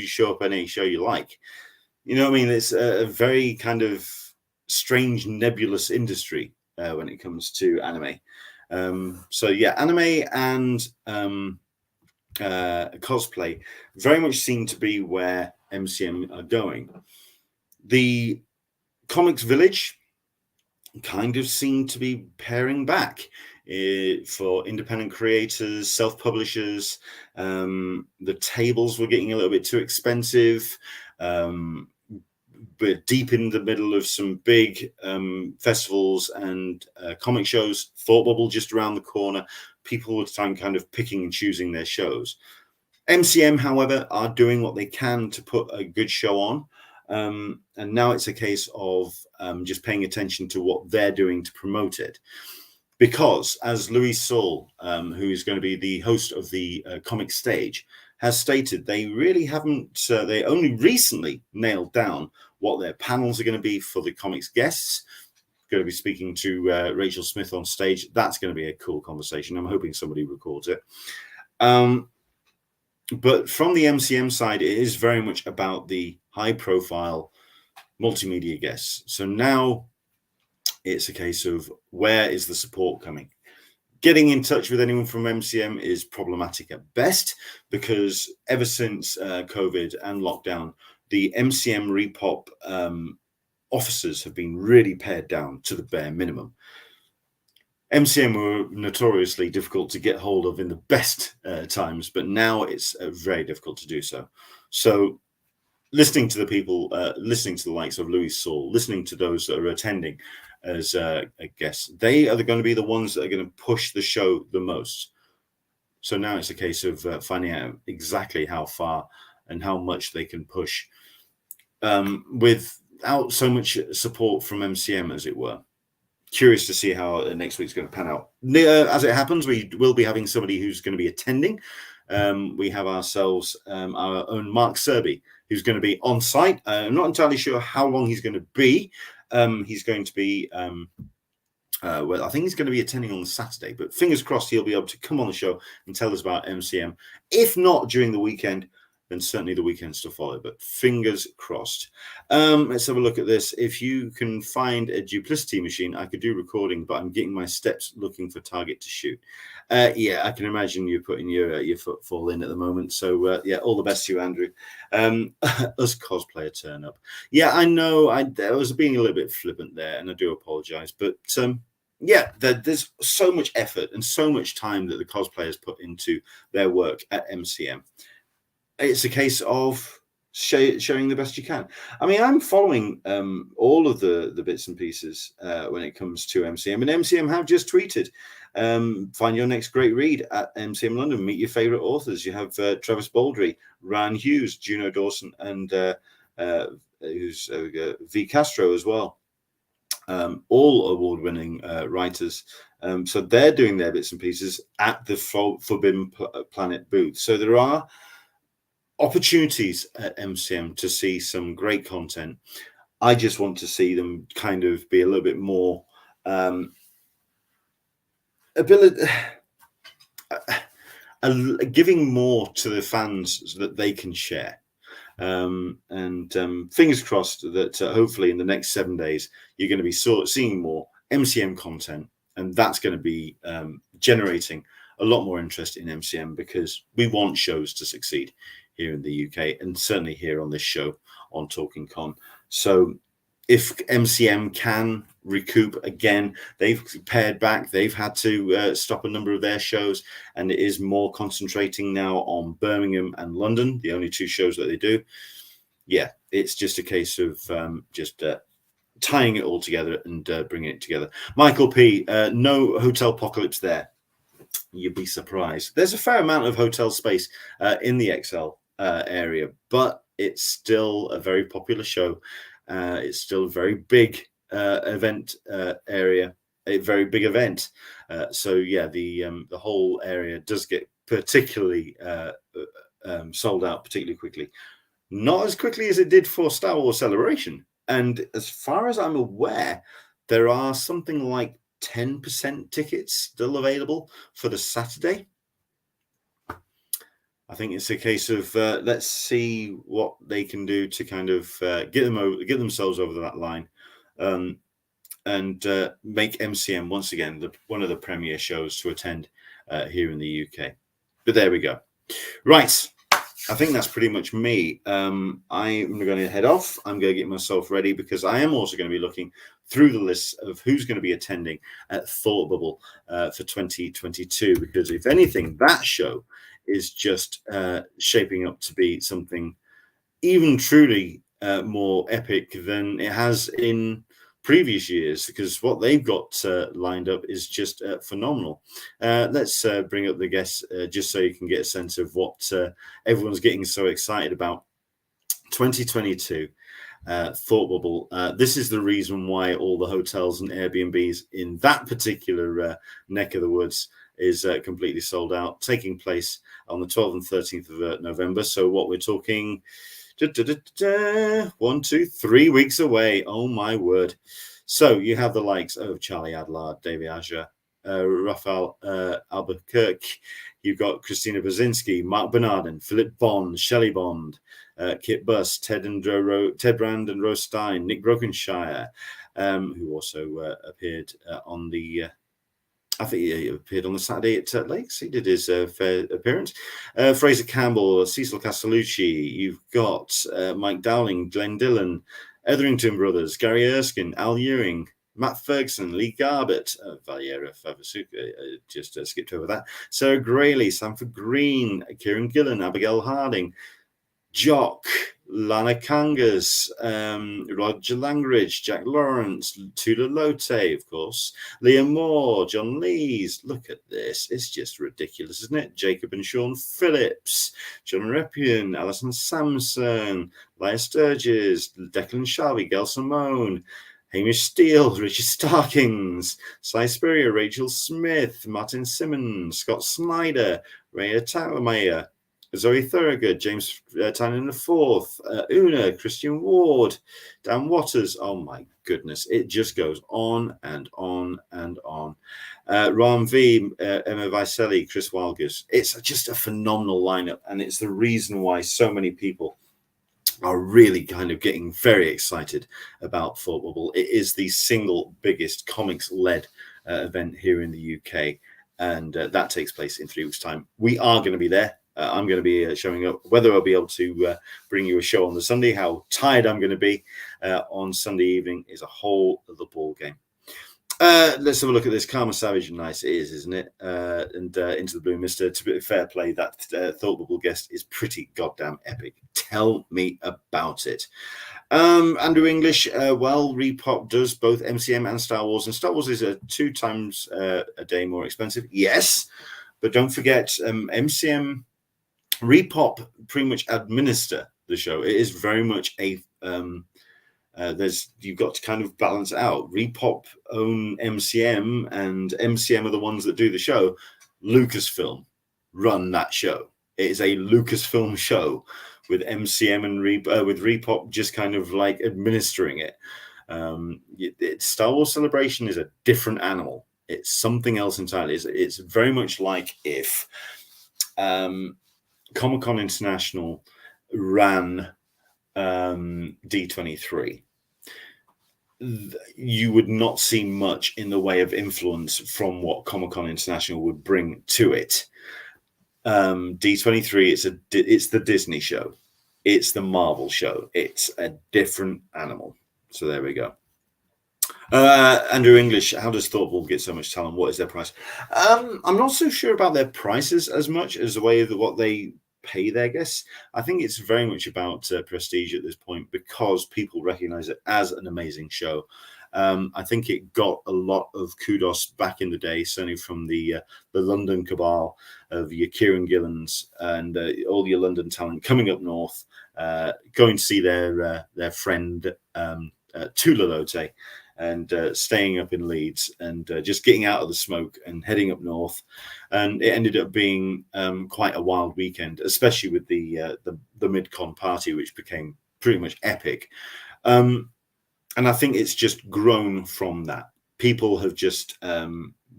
show up any show you like. You know what I mean? It's a very kind of strange, nebulous industry when it comes to anime. So yeah, anime and cosplay very much seem to be where MCM are going. The Comics Village kind of seem to be paring back for independent creators, self-publishers. The tables were getting a little bit too expensive. But deep in the middle of some big festivals and comic shows, Thought Bubble just around the corner, people were kind of picking and choosing their shows. MCM, however, are doing what they can to put a good show on. And now it's a case of just paying attention to what they're doing to promote it. Because as Louise Saul, who is going to be the host of the Comic Stage, has stated, they really haven't, they only recently nailed down what their panels are going to be for the comics guests. Going to be speaking to Rachel Smith on stage. That's going to be a cool conversation. I'm hoping somebody records it. But from the MCM side, it is very much about the high-profile multimedia guests. So now it's a case of where is the support coming? Getting in touch with anyone from MCM is problematic at best, because ever since COVID and lockdown, the MCM Repop officers have been really pared down to the bare minimum. MCM were notoriously difficult to get hold of in the best times, but now it's very difficult to do so. So listening to the people, listening to the likes of Louise Saul, listening to those that are attending as guests, they are going to be the ones that are going to push the show the most. So now it's a case of finding out exactly how far and how much they can push without so much support from MCM, as it were. Curious to see how next week's going to pan out. As it happens, we will be having somebody who's going to be attending. We have ourselves our own Mark Serby, who's going to be on site. I'm not entirely sure how long he's going to be. He's going to be, well, I think he's going to be attending on the Saturday, but fingers crossed he'll be able to come on the show and tell us about MCM. If not during the weekend, then certainly the weekends to follow, but fingers crossed. Let's have a look at this. If you can find a duplicity machine, I could do recording, but I'm getting my steps looking for target to shoot. Yeah, I can imagine you putting your footfall in at the moment. So yeah, all the best to you, Andrew. Us cosplayer turn up. Yeah, I know I was being a little bit flippant there, and I do apologize, but yeah, there's so much effort and so much time that the cosplayers put into their work at MCM. It's a case of showing the best you can. I mean, I'm following all of the bits and pieces when it comes to MCM, and MCM have just tweeted, find your next great read at MCM London, meet your favorite authors. You have Travis Baldry, Ryan Hughes, Juno Dawson, and who's V. Castro as well. All award-winning writers. So they're doing their bits and pieces at the Forbidden Planet booth. So there are opportunities at MCM to see some great content. I just want to see them kind of be a little bit more giving more to the fans so that they can share. And fingers crossed that hopefully in the next 7 days you're going to be seeing more MCM content, and that's going to be generating a lot more interest in MCM, because we want shows to succeed here in the UK, and certainly here on this show on Talkin Con. So if MCM can recoup again, they've pared back, they've had to stop a number of their shows, and it is more concentrating now on Birmingham and London, the only two shows that they do. Yeah, it's just a case of tying it all together and bringing it together. Michael P, no hotel apocalypse there. You'd be surprised. There's a fair amount of hotel space in the XL area, but it's still a very popular show. It's still a very big event area, a very big event. So yeah, the whole area does get particularly sold out particularly quickly. Not as quickly as it did for Star Wars Celebration. And as far as I'm aware, there are something like 10% tickets still available for the Saturday. I think it's a case of let's see what they can do to kind of get themselves over that line. and make MCM once again one of the premier shows to attend here in the UK. But there we go. Right. I think that's pretty much me. I'm going to head off. I'm going to get myself ready because I am also going to be looking through the list of who's going to be attending at Thought Bubble for 2022. Because if anything, that show is just shaping up to be something even truly more epic than it has in previous years, because what they've got lined up is just phenomenal. Let's bring up the guests just so you can get a sense of what everyone's getting so excited about. 2022 Thought Bubble. This is the reason why all the hotels and Airbnbs in that particular neck of the woods is completely sold out, taking place on the 12th and 13th of November. So what we're talking 1, 2, 3 weeks away. Oh my word. So you have the likes of Charlie Adlard, David Aja, Raphael Albuquerque. You've got Christina Brzezinski, Mark Bernardin, Philip Bond, Shelley Bond, Kit Buss, Ted Brand and Rose Stein, Nick Brokenshire, who also appeared on the I think he appeared on the Saturday at Lakes. He did his fair appearance. Fraser Campbell, Cecil Castellucci. You've got Mike Dowling, Glenn Dillon, Etherington Brothers, Gary Erskine, Al Ewing, Matt Ferguson, Lee Garbett, Valiera Favasuka, just skipped over that. Sarah Grayley, Sanford Green, Kieran Gillen, Abigail Harding, Jock, Lana Kangas, Roger Langridge, Jack Lawrence, Tula Lote, of course, Liam Moore, John Lees. Look at this. It's just ridiculous, isn't it? Jacob and Sean Phillips, John Reppion, Alison Sampson, Leah Sturges, Declan Sharvey, Gail Simone, Hamish Steele, Richard Starkings, Sly Spurrier, Rachel Smith, Martin Simmons, Scott Snyder, Rhea Talmayer, Zoe Thorogood, James Tynan IV, Una, Christian Ward, Dan Waters. Oh my goodness, it just goes on and on and on. Ram V, Emma Vicelli, Chris Wildgoose. It's just a phenomenal lineup, and it's the reason why so many people are really kind of getting very excited about Thought Bubble. It is the single biggest comics-led event here in the UK, and that takes place in 3 weeks' time. We are going to be there. I'm going to be showing up. Whether I'll be able to bring you a show on the Sunday, how tired I'm going to be on Sunday evening is a whole other ball game. Let's have a look at this. Karma Savage, nice it is, isn't it? And Into the Blue Mister. To be fair play, that Thought Bubble guest is pretty goddamn epic. Tell me about it. Andrew English, well, Repop does both MCM and Star Wars, and Star Wars is 2 times a day more expensive. Yes, but don't forget, MCM Repop pretty much administer the show. It is very much a you've got to kind of balance it out. Repop own MCM, and MCM are the ones that do the show. Lucasfilm run that show. It is a Lucasfilm show with MCM and with Repop just kind of like administering it. Star Wars Celebration is a different animal. It's something else entirely. It's very much like if Comic-Con International ran D23. You would not see much in the way of influence from what Comic-Con International would bring to it. D23, it's the Disney show. It's the Marvel show. It's a different animal. So there we go. Andrew English, how does Thought Bubble get so much talent? What is their price? I'm not so sure about their prices as much as the way that what they pay their guests. I think it's very much about prestige at this point, because people recognize it as an amazing show. I think it got a lot of kudos back in the day, certainly from the London cabal of your Kieran Gillens and all your London talent coming up north, going to see their friend Tula Lote, and staying up in Leeds, and just getting out of the smoke and heading up north. And it ended up being quite a wild weekend, especially with the mid-con party, which became pretty much epic. And I think it's just grown from that. People have just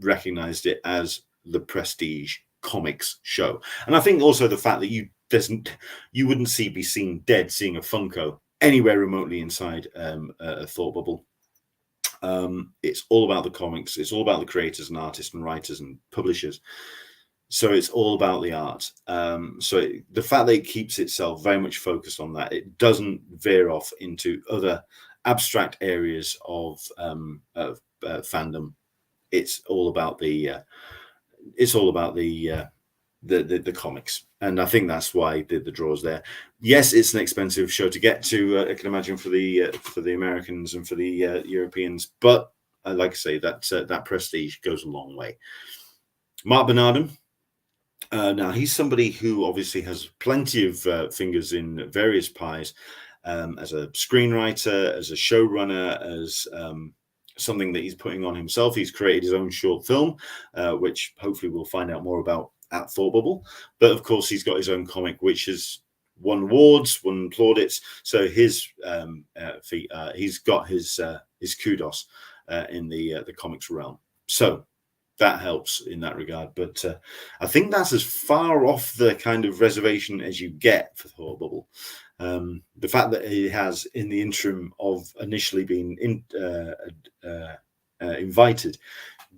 recognized it as the prestige comics show. And I think also the fact that you wouldn't be seen dead seeing a Funko anywhere remotely inside a Thought Bubble. It's all about the comics. It's all about the creators and artists and writers and publishers. So it's all about the art. The fact that it keeps itself very much focused on that, it doesn't veer off into other abstract areas of fandom. It's all about the comics, and I think that's why the draw's there. Yes, it's an expensive show to get to. I can imagine for the Americans and for the Europeans, but like I say, that prestige goes a long way. Mark Bernardin. Now he's somebody who obviously has plenty of fingers in various pies, as a screenwriter, as a showrunner, as something that he's putting on himself. He's created his own short film, which hopefully we'll find out more about at Thought Bubble. But of course, he's got his own comic, which has won awards, won plaudits. So his he's got his kudos in the comics realm. So that helps in that regard. But I think that's as far off the kind of reservation as you get for Thought Bubble. The fact that he has, in the interim of initially being invited,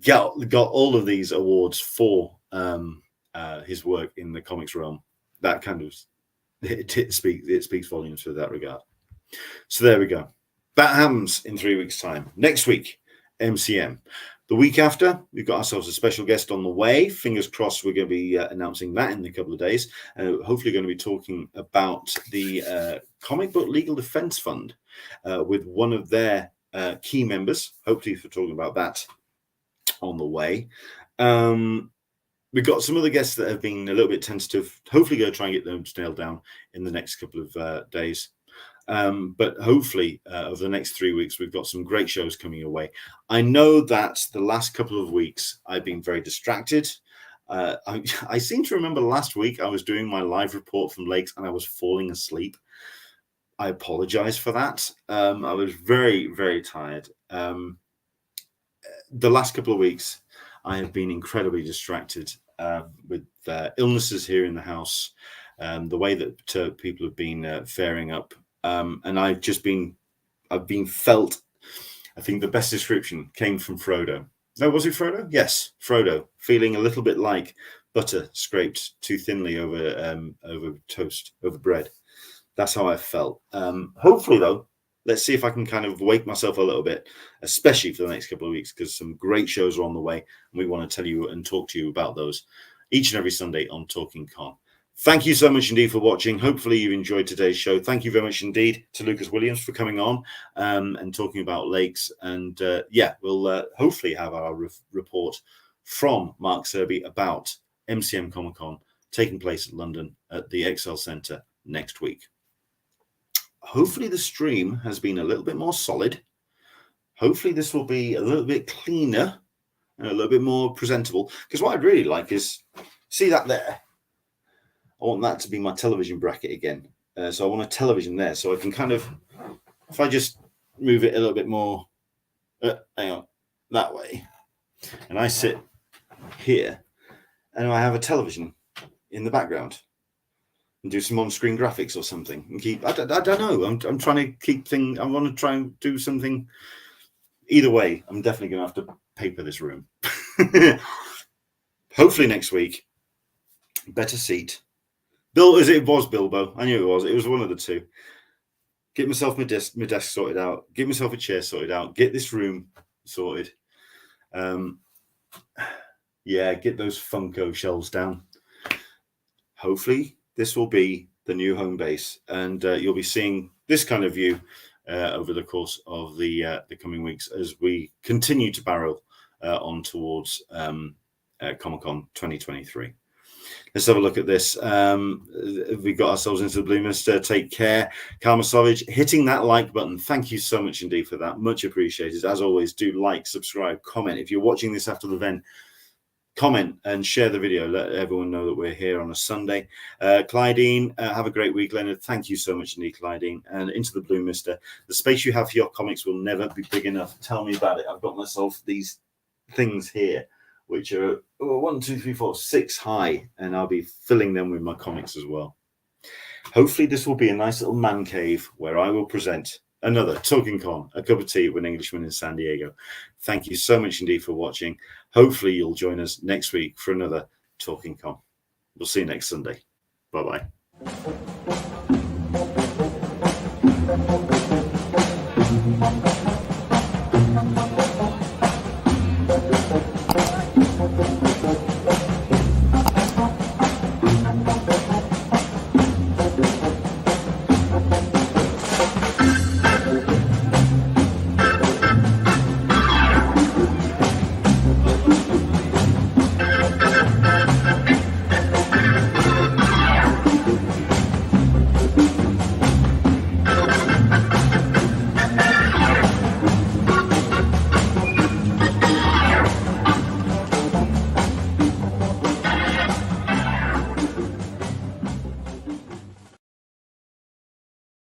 got all of these awards for his work in the comics realm, that kind of it speaks volumes for that regard. So there we go. That happens in 3 weeks' time. Next week, MCM. The week after, we've got ourselves a special guest on the way. Fingers crossed we're going to be announcing that in a couple of days. Hopefully going to be talking about the Comic Book Legal Defense Fund with one of their key members. Hopefully we're talking about that on the way. We've got some other guests that have been a little bit tentative. Hopefully going to try and get them nailed down in the next couple of days. But hopefully over the next 3 weeks, we've got some great shows coming your way. I know that the last couple of weeks I've been very distracted. I seem to remember last week I was doing my live report from Lakes and I was falling asleep. I apologize for that. I was very, very tired. The last couple of weeks, I have been incredibly distracted with illnesses here in the house, the way that people have been faring up. And I've been felt, I think the best description came from Frodo. No, was it Frodo? Yes, Frodo, feeling a little bit like butter scraped too thinly over toast, over bread. That's how I felt. Hopefully, though, let's see if I can kind of wake myself a little bit, especially for the next couple of weeks, because some great shows are on the way, and we want to tell you and talk to you about those each and every Sunday on Talkin Con. Thank you so much indeed for watching. Hopefully you enjoyed today's show. Thank you very much indeed to Lucas Williams for coming on and talking about Lakes. And we'll hopefully have our report from Mark Serby about MCM Comic Con taking place in London at the Excel Centre next week. Hopefully the stream has been a little bit more solid. Hopefully this will be a little bit cleaner and a little bit more presentable. Because what I'd really like is, see that there? I want that to be my television bracket again. So I want a television there. So I can kind of, if I just move it a little bit more, hang on, that way. And I sit here and I have a television in the background and do some on-screen graphics or something. And keep, I don't know. I'm trying to keep things, I want to try and do something. Either way, I'm definitely going to have to paper this room. Hopefully next week, better seat. It was Bilbo. I knew it was. It was one of the two. Get myself my desk sorted out. Get myself a chair sorted out. Get this room sorted. Get those Funko shelves down. Hopefully, this will be the new home base, and you'll be seeing this kind of view over the course of the coming weeks as we continue to barrel on towards Comic-Con 2023. Let's have a look at this. We got ourselves into the Blue Minister. Take care. Karma Savage, hitting that like button. Thank you so much indeed for that. Much appreciated. As always, do like, subscribe, comment. If you're watching this after the event, comment and share the video. Let everyone know that we're here on a Sunday. Clydine, have a great week. Leonard, thank you so much indeed, Clydine. And into the Blue Mister. The space you have for your comics will never be big enough. Tell me about it. I've got myself these things here, which are 1, 2, 3, 4, 6 high, and I'll be filling them with my comics as well. Hopefully this will be a nice little man cave where I will present another Talkin Con, a cup of tea with an Englishman in San Diego. Thank you so much indeed for watching. Hopefully you'll join us next week for another Talkin Con. We'll see you next Sunday. Bye-bye.